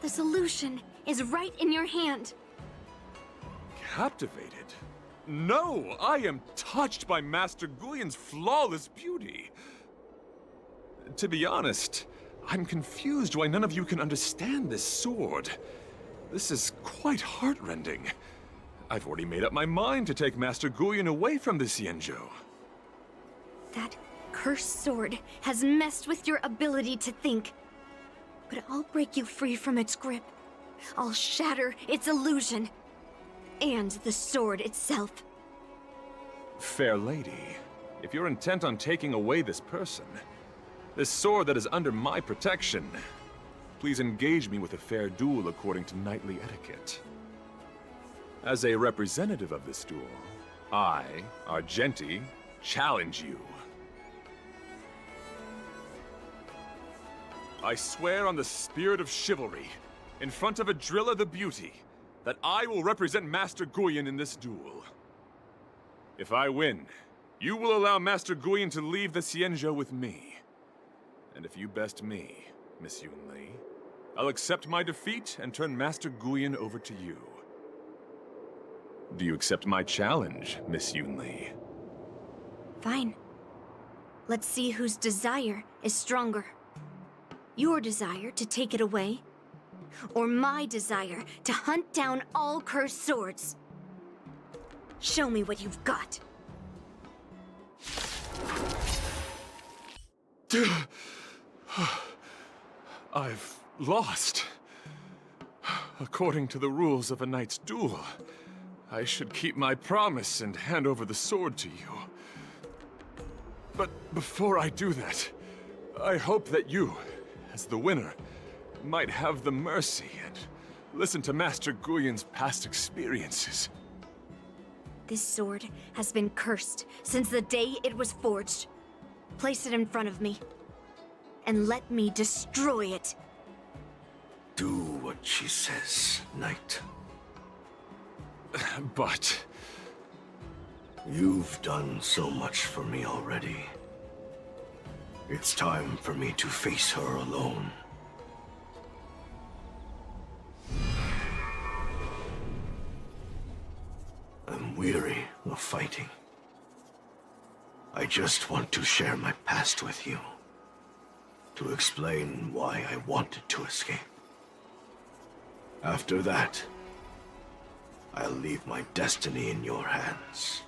The solution is right in your hand. Captivated? No! I am touched by Master Guyun's flawless beauty. To be honest, I'm confused why none of you can understand this sword. This is quite heartrending. I've already made up my mind to take Master Guyun away from this Xianzhou. That cursed sword has messed with your ability to think. But I'll break you free from its grip. I'll shatter its illusion. And the sword itself. Fair lady, if you're intent on taking away this person, this sword that is under my protection, please engage me with a fair duel according to knightly etiquette. As a representative of this duel, I, Argenti, challenge you. I swear on the spirit of chivalry, in front of Adrilla the Beauty, that I will represent Master Guyun in this duel. If I win, you will allow Master Guyun to leave the Xianzhou with me. And if you best me, Miss Yunli, I'll accept my defeat and turn Master Guyun over to you. Do you accept my challenge, Miss Yunli? Fine. Let's see whose desire is stronger. Your desire to take it away, or my desire to hunt down all cursed swords. Show me what you've got. I've lost. According to the rules of a knight's duel, I should keep my promise and hand over the sword to you. But before I do that, I hope that you, as the winner, might have the mercy and listen to Master Guyun's past experiences. This sword has been cursed since the day it was forged. Place it in front of me, and let me destroy it. Do what she says, Knight. But... You've done so much for me already. It's time for me to face her alone. I'm weary of fighting. I just want to share my past with you. To explain why I wanted to escape. After that, I'll leave my destiny in your hands.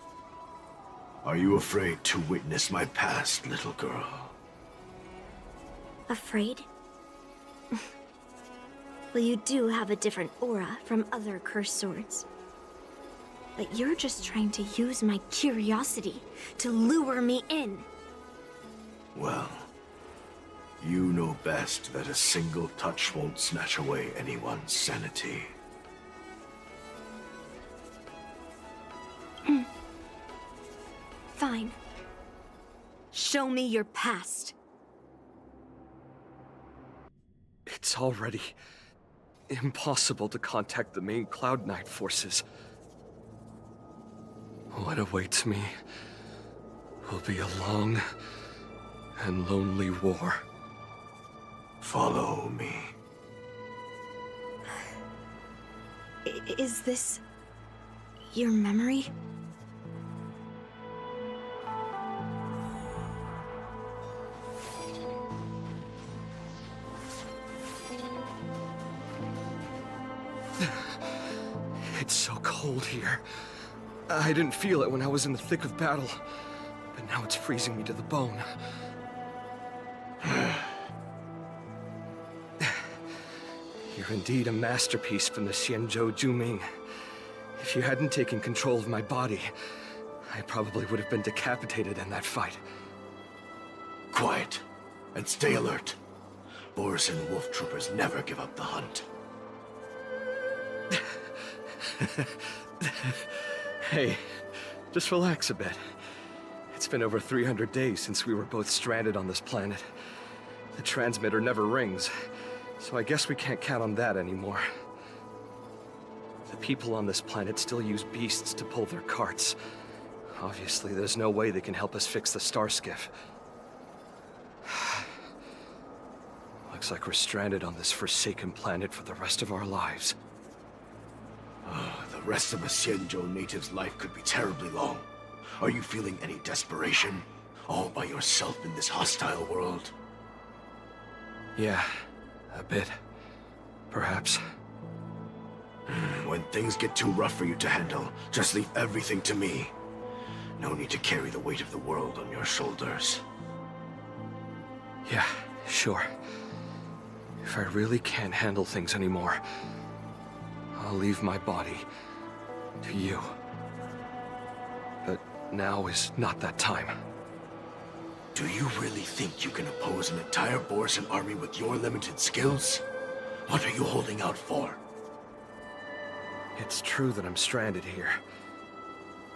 Are you afraid to witness my past, little girl? Afraid? Well, you do have a different aura from other cursed swords. But you're just trying to use my curiosity to lure me in. Well, you know best that a single touch won't snatch away anyone's sanity. Fine. Show me your past. It's already impossible to contact the main Cloud Knight forces. What awaits me will be a long and lonely war. Follow me. Is this your memory? It's so cold here. I didn't feel it when I was in the thick of battle, but now it's freezing me to the bone. You're indeed a masterpiece from the Xianzhou Juming. If you hadn't taken control of my body, I probably would have been decapitated in that fight. Quiet, and stay alert. Boris and Wolf Troopers never give up the hunt. Hey, just relax a bit. It's been over 300 days since we were both stranded on this planet. The transmitter never rings, so I guess we can't count on that anymore. The people on this planet still use beasts to pull their carts. Obviously, there's no way they can help us fix the star skiff. Looks like we're stranded on this forsaken planet for the rest of our lives. The rest of a Xianzhou native's life could be terribly long. Are you feeling any desperation? All by yourself in this hostile world? Yeah, a bit. Perhaps. When things get too rough for you to handle, just leave everything to me. No need to carry the weight of the world on your shoulders. Yeah, sure. If I really can't handle things anymore, I'll leave my body to you. But now is not that time. Do you really think you can oppose an entire Borisan army with your limited skills? What are you holding out for? It's true that I'm stranded here,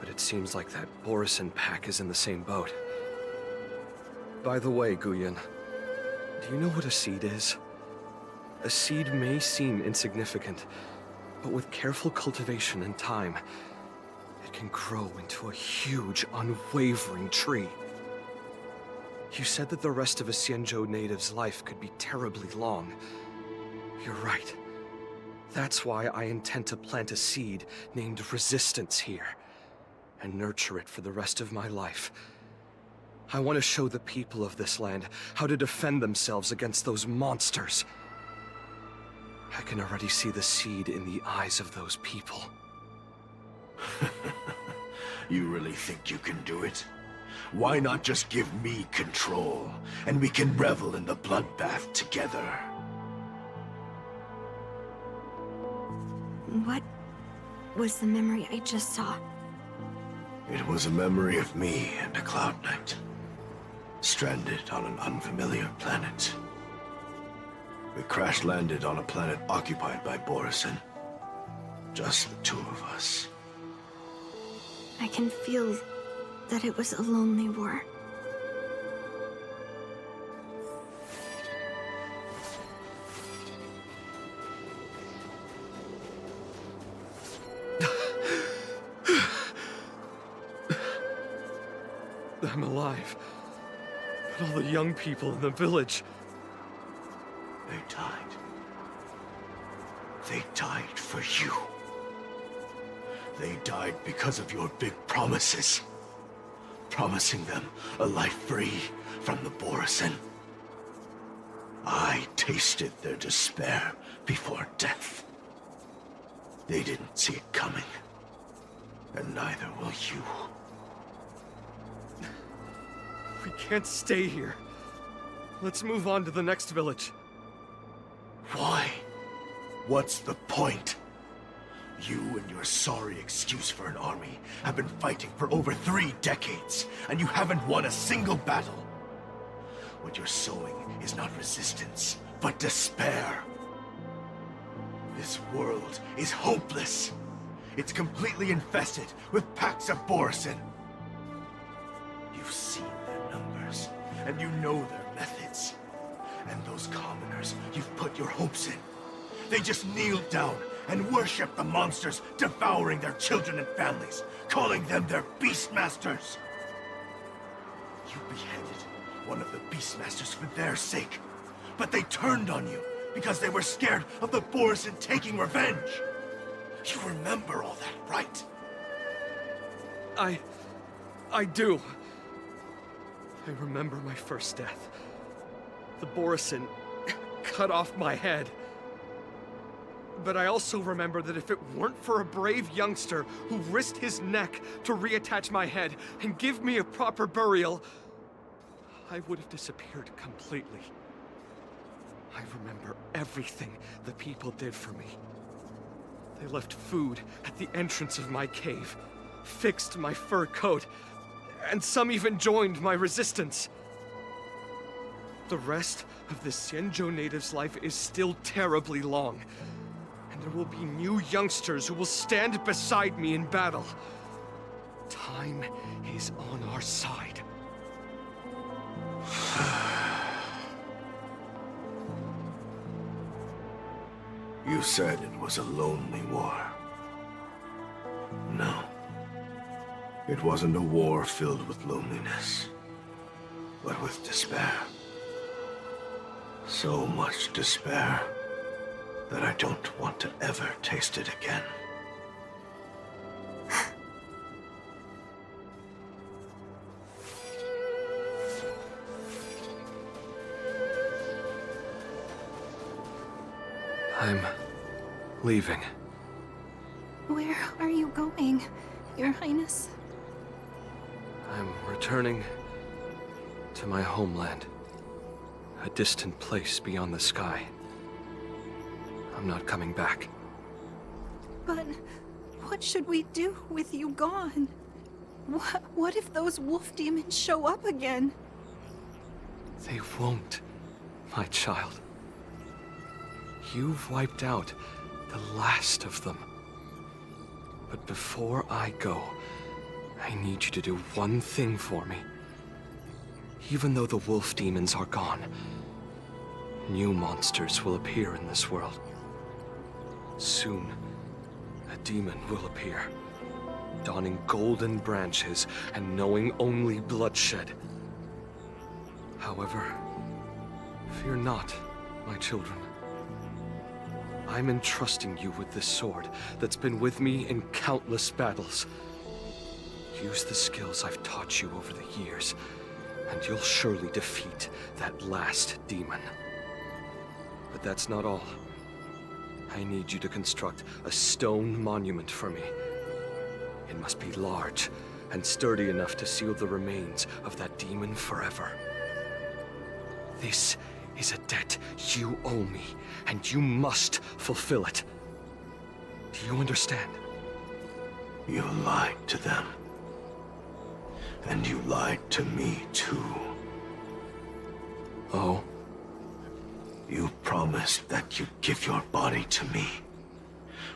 but it seems like that Borisan pack is in the same boat. By the way, Guyan, do you know what a seed is? A seed may seem insignificant, but with careful cultivation and time, it can grow into a huge, unwavering tree. You said that the rest of a Xianzhou native's life could be terribly long. You're right. That's why I intend to plant a seed named Resistance here, and nurture it for the rest of my life. I want to show the people of this land how to defend themselves against those monsters. I can already see the seed in the eyes of those people. You really think you can do it? Why not just give me control, and we can revel in the bloodbath together? What was the memory I just saw? It was a memory of me and a Cloud Knight, stranded on an unfamiliar planet. We crash-landed on a planet occupied by Borisan. Just the two of us. I can feel that it was a lonely war. I'm alive. But all the young people in the village... They died. They died for you. They died because of your big promises. Promising them a life free from the Borisan. I tasted their despair before death. They didn't see it coming. And neither will you. We can't stay here. Let's move on to the next village. Why? What's the point? You and your sorry excuse for an army have been fighting for over 3 decades, and you haven't won a single battle. What you're sowing is not resistance, but despair. This world is hopeless. It's completely infested with packs of Borisan. You've seen their numbers, and you know their methods. And those commoners you've put your hopes in, they just kneel down and worship the monsters devouring their children and families, calling them their Beastmasters. You beheaded one of the Beastmasters for their sake, but they turned on you because they were scared of the Borisan taking revenge. You remember all that, right? I do. I remember my first death. The Borisan cut off my head. But I also remember that if it weren't for a brave youngster who risked his neck to reattach my head and give me a proper burial, I would have disappeared completely. I remember everything the people did for me. They left food at the entrance of my cave, fixed my fur coat, and some even joined my resistance. The rest of the Xianzhou native's life is still terribly long, and there will be new youngsters who will stand beside me in battle. Time is on our side. You said it was a lonely war. No. It wasn't a war filled with loneliness, but with despair. So much despair that I don't want to ever taste it again. I'm leaving. Where are you going, Your Highness? I'm returning to my homeland. A distant place beyond the sky. I'm not coming back. But what should we do with you gone? What if those wolf demons show up again? They won't, my child. You've wiped out the last of them. But before I go, I need you to do one thing for me. Even though the wolf demons are gone, new monsters will appear in this world. Soon, a demon will appear, donning golden branches and knowing only bloodshed. However, fear not, my children. I'm entrusting you with this sword that's been with me in countless battles. Use the skills I've taught you over the years, and you'll surely defeat that last demon. But that's not all. I need you to construct a stone monument for me. It must be large and sturdy enough to seal the remains of that demon forever. This is a debt you owe me, and you must fulfill it. Do you understand? You lied to them. And you lied to me, too. Oh? You promised that you'd give your body to me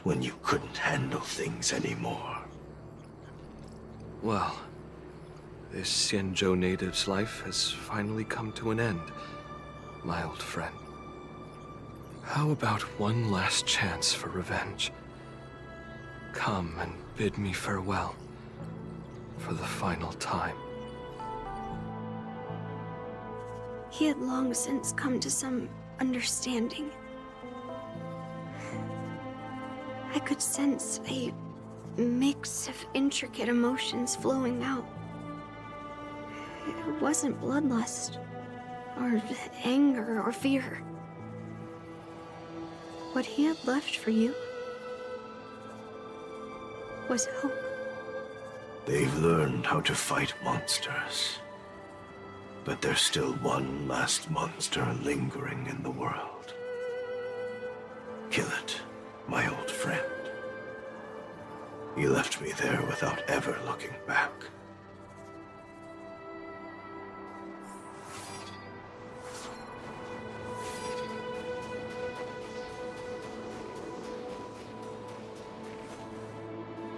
when you couldn't handle things anymore. Well, this Xianzhou native's life has finally come to an end, my old friend. How about one last chance for revenge? Come and bid me farewell for the final time. He had long since come to some understanding. I could sense a mix of intricate emotions flowing out. It wasn't bloodlust, or anger, or fear. What he had left for you was hope. They've learned how to fight monsters. But there's still one last monster lingering in the world. Kill it, my old friend. He left me there without ever looking back.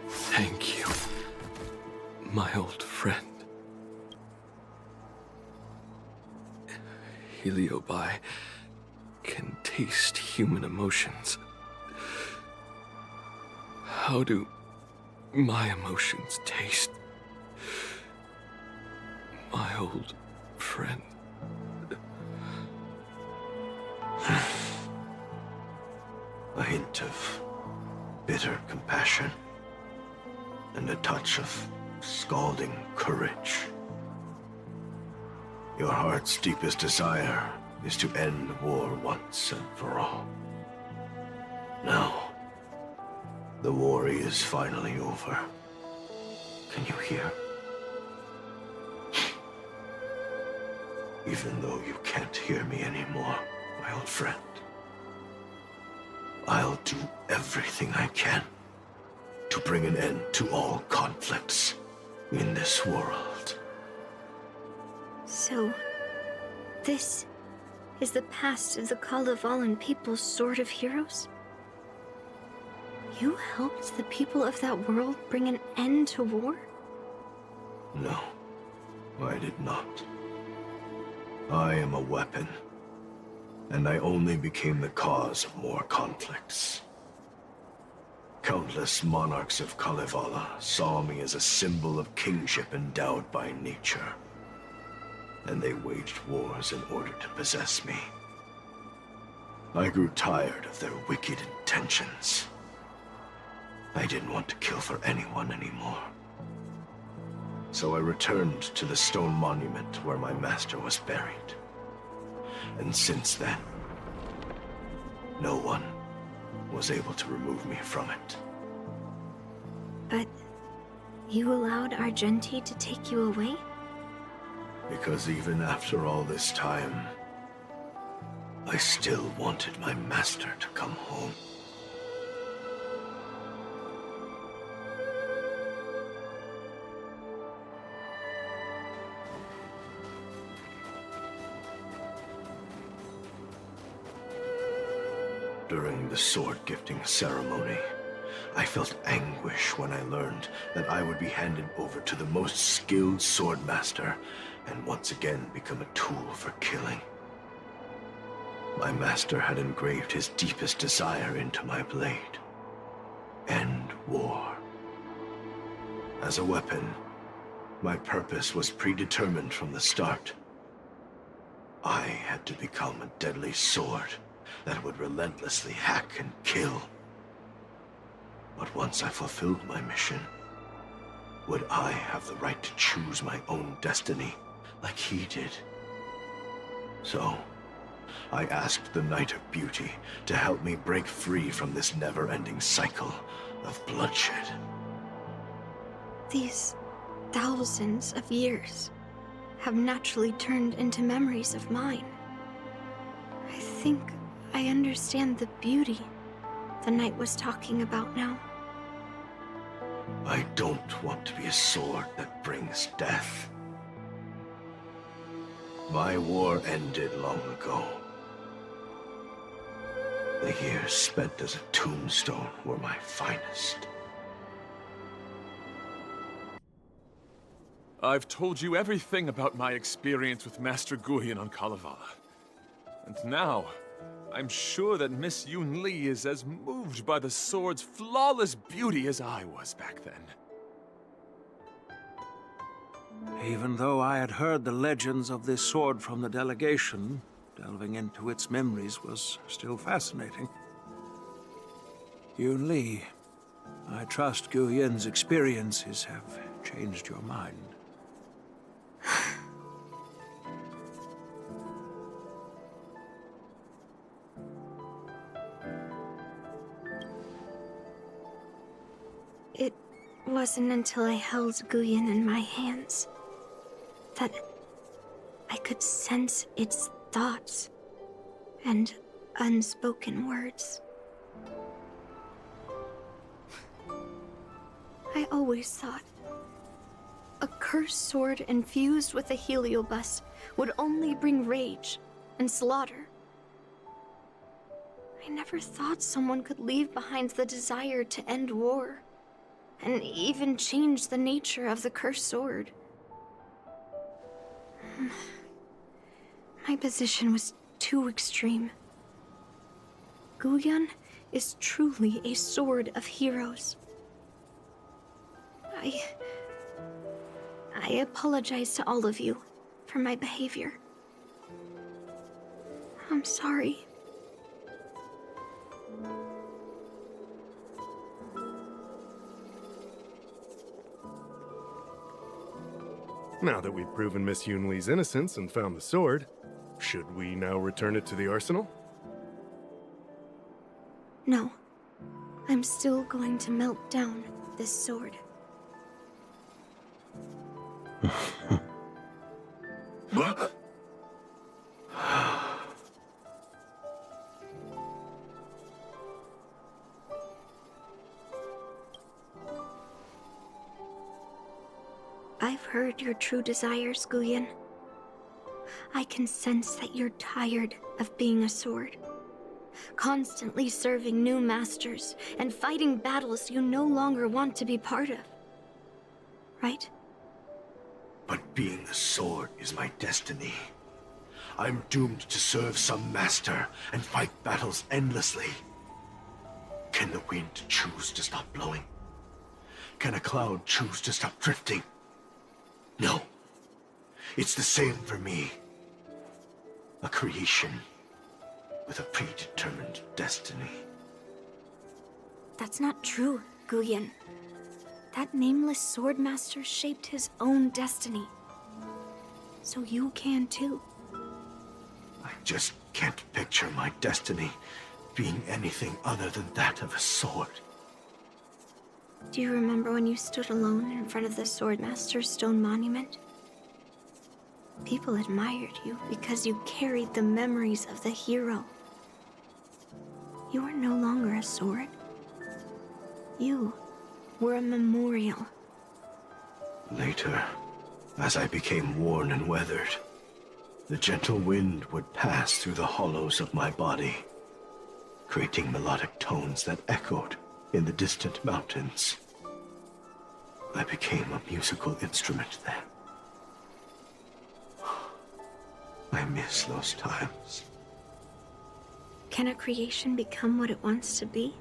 Thank you, my old friend. Heliobi can taste human emotions. How do my emotions taste, my old friend? A hint of bitter compassion and a touch of scalding courage. Your heart's deepest desire is to end war once and for all. Now, the war is finally over. Can you hear? Even though you can't hear me anymore, my old friend, I'll do everything I can to bring an end to all conflicts in this world. So, this is the past of the Kalevalan people's Sword of Heroes? You helped the people of that world bring an end to war? No, I did not. I am a weapon, and I only became the cause of more conflicts. Countless monarchs of Kalevala saw me as a symbol of kingship endowed by nature, and they waged wars in order to possess me. I grew tired of their wicked intentions. I didn't want to kill for anyone anymore. So I returned to the stone monument where my master was buried. And since then, no one was able to remove me from it. But you allowed Argenti to take you away? Because even after all this time, I still wanted my master to come home. During the sword-gifting ceremony, I felt anguish when I learned that I would be handed over to the most skilled swordmaster and once again become a tool for killing. My master had engraved his deepest desire into my blade. End war. As a weapon, my purpose was predetermined from the start. I had to become a deadly sword that would relentlessly hack and kill. But once I fulfilled my mission, would I have the right to choose my own destiny like he did? So, I asked the Knight of Beauty to help me break free from this never-ending cycle of bloodshed. These thousands of years have naturally turned into memories of mine. I think I understand the beauty the knight was talking about now. I don't want to be a sword that brings death. My war ended long ago. The years spent as a tombstone were my finest. I've told you everything about my experience with Master Guyan on Kalevala. And now, I'm sure that Miss Yunli is as moved by the sword's flawless beauty as I was back then. Even though I had heard the legends of this sword from the delegation, delving into its memories was still fascinating. Yunli, I trust Guyan's experiences have changed your mind. It wasn't until I held Guyan in my hands that I could sense its thoughts and unspoken words. I always thought a cursed sword infused with a heliobus would only bring rage and slaughter. I never thought someone could leave behind the desire to end war, and even change the nature of the cursed sword. My position was too extreme. Guyan is truly a sword of heroes. I apologize to all of you for my behavior. I'm sorry. Now that we've proven Miss Yunli's innocence and found the sword, should we now return it to the arsenal? No. I'm still going to melt down this sword. What? I've heard your true desires, Guyan. I can sense that you're tired of being a sword. constantly serving new masters and fighting battles you no longer want to be part of. Right? But being the sword is my destiny. I'm doomed to serve some master and fight battles endlessly. Can the wind choose to stop blowing? Can a cloud choose to stop drifting? No. It's the same for me. A creation with a predetermined destiny. That's not true, Guyan. That nameless swordmaster shaped his own destiny. So you can too. I just can't picture my destiny being anything other than that of a sword. Do you remember when you stood alone in front of the swordmaster's stone monument? People admired you because you carried the memories of the hero. You were no longer a sword. You were a memorial. Later, as I became worn and weathered, the gentle wind would pass through the hollows of my body, creating melodic tones that echoed in the distant mountains. I became a musical instrument then. I miss those times. Can a creation become what it wants to be?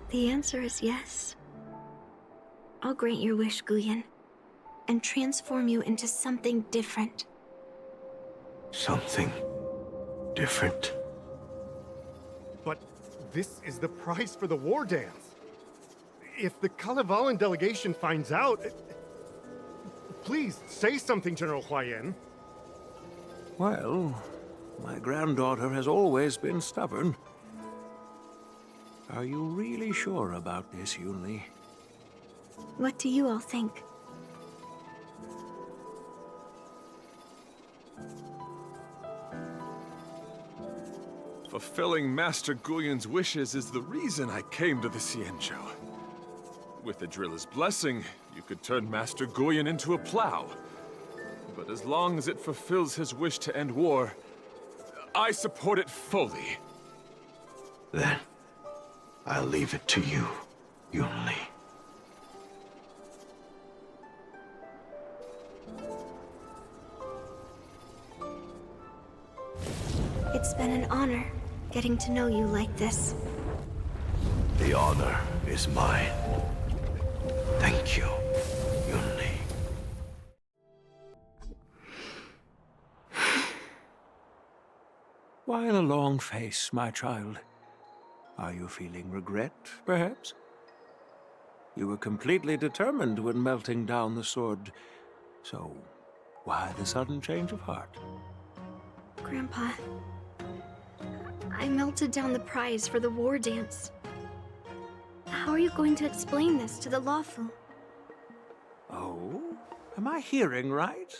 The answer is yes. I'll grant your wish, Guyan, and transform you into something different. Something different? But this is the price for the war dance. If the Kalevalan delegation finds out... Please, say something, General Huayan. Well, my granddaughter has always been stubborn. Are you really sure about this, Yunli? What do you all think? Fulfilling Master Guyan's wishes is the reason I came to the Xianzhou. With the Drilla's blessing, you could turn Master Guyan into a plow. But as long as it fulfills his wish to end war, I support it fully. Then, I'll leave it to you, Yunli. It's been an honor getting to know you like this. The honor is mine. Thank you, Yunli. Why the long face, my child? Are you feeling regret, perhaps? You were completely determined when melting down the sword, so why the sudden change of heart? Grandpa, I melted down the prize for the war dance. How are you going to explain this to the lawful? Oh? Am I hearing right?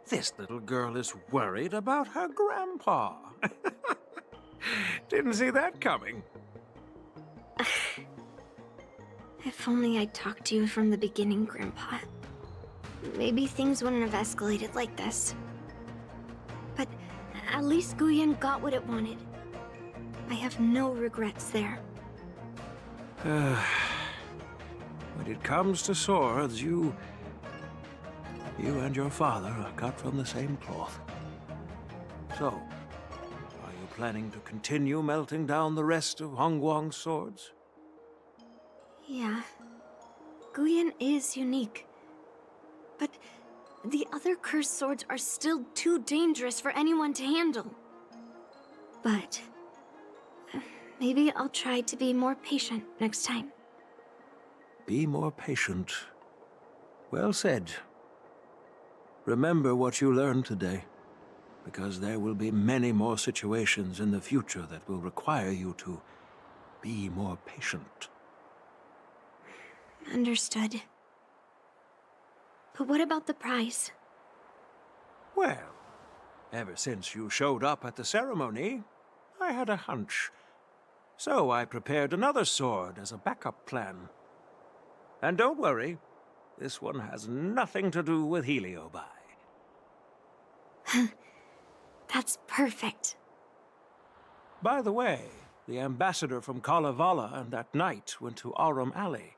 This little girl is worried about her grandpa. Didn't see that coming. If only I'd talked to you from the beginning, Grandpa. Maybe things wouldn't have escalated like this. But at least Guyan got what it wanted. I have no regrets there. When it comes to swords, you and your father are cut from the same cloth. So, are you planning to continue melting down the rest of Hongguang's swords? Yeah. Guyan is unique. But the other cursed swords are still too dangerous for anyone to handle. But maybe I'll try to be more patient next time. Be more patient. Well said. Remember what you learned today, because there will be many more situations in the future that will require you to be more patient. Understood. But what about the prize? Well, ever since you showed up at the ceremony, I had a hunch. So I prepared another sword as a backup plan. And don't worry, this one has nothing to do with Heliobi. That's perfect. By the way, the ambassador from Kalevala and that knight went to Arum Alley.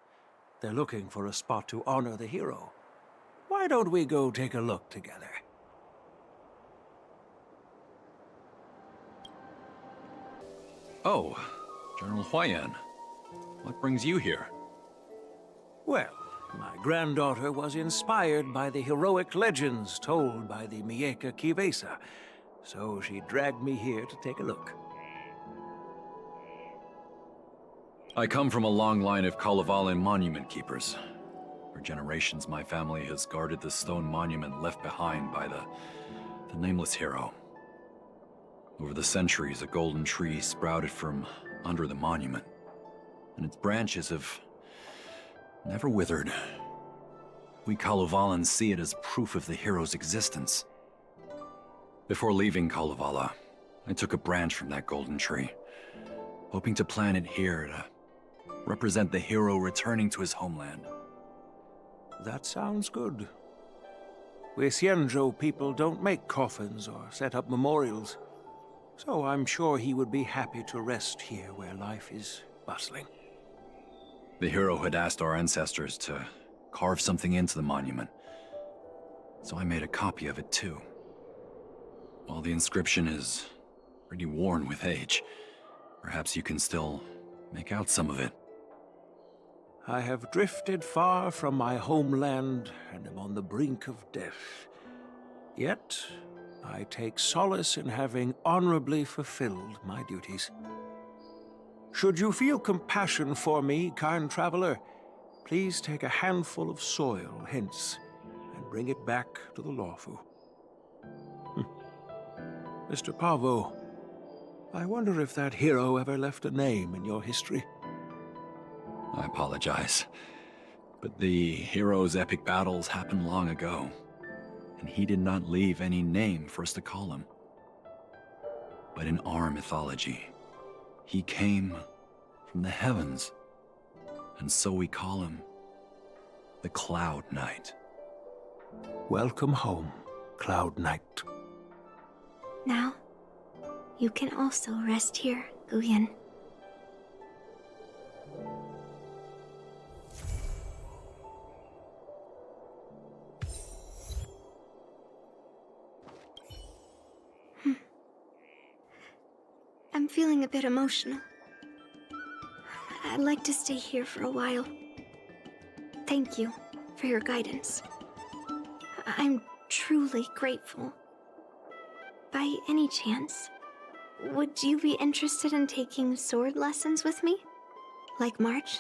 They're looking for a spot to honor the hero. Why don't we go take a look together? Oh, General Huayan. What brings you here? Well, my granddaughter was inspired by the heroic legends told by the Mieka Kivesa, so she dragged me here to take a look. I come from a long line of Kalevalan monument keepers. For generations, my family has guarded the stone monument left behind by the nameless hero. Over the centuries, a golden tree sprouted from under the monument, and its branches have never withered. We Kalevalans see it as proof of the hero's existence. Before leaving Kalevala, I took a branch from that golden tree, hoping to plant it here to represent the hero returning to his homeland. That sounds good. We Xianzhou people don't make coffins or set up memorials, so I'm sure he would be happy to rest here where life is bustling. The hero had asked our ancestors to carve something into the monument, so I made a copy of it too. While the inscription is pretty worn with age, perhaps you can still make out some of it. I have drifted far from my homeland and am on the brink of death. Yet, I take solace in having honorably fulfilled my duties. Should you feel compassion for me, kind traveler, please take a handful of soil hence and bring it back to the Lawfu. Mr. Pavo, I wonder if that hero ever left a name in your history. I apologize, but the hero's epic battles happened long ago, and he did not leave any name for us to call him. But in our mythology, he came from the heavens, and so we call him the Cloud Knight. Welcome home, Cloud Knight. Now, you can also rest here, Guyan. I'm feeling a bit emotional. I'd like to stay here for a while. Thank you for your guidance. I'm truly grateful. By any chance, would you be interested in taking sword lessons with me? Like March?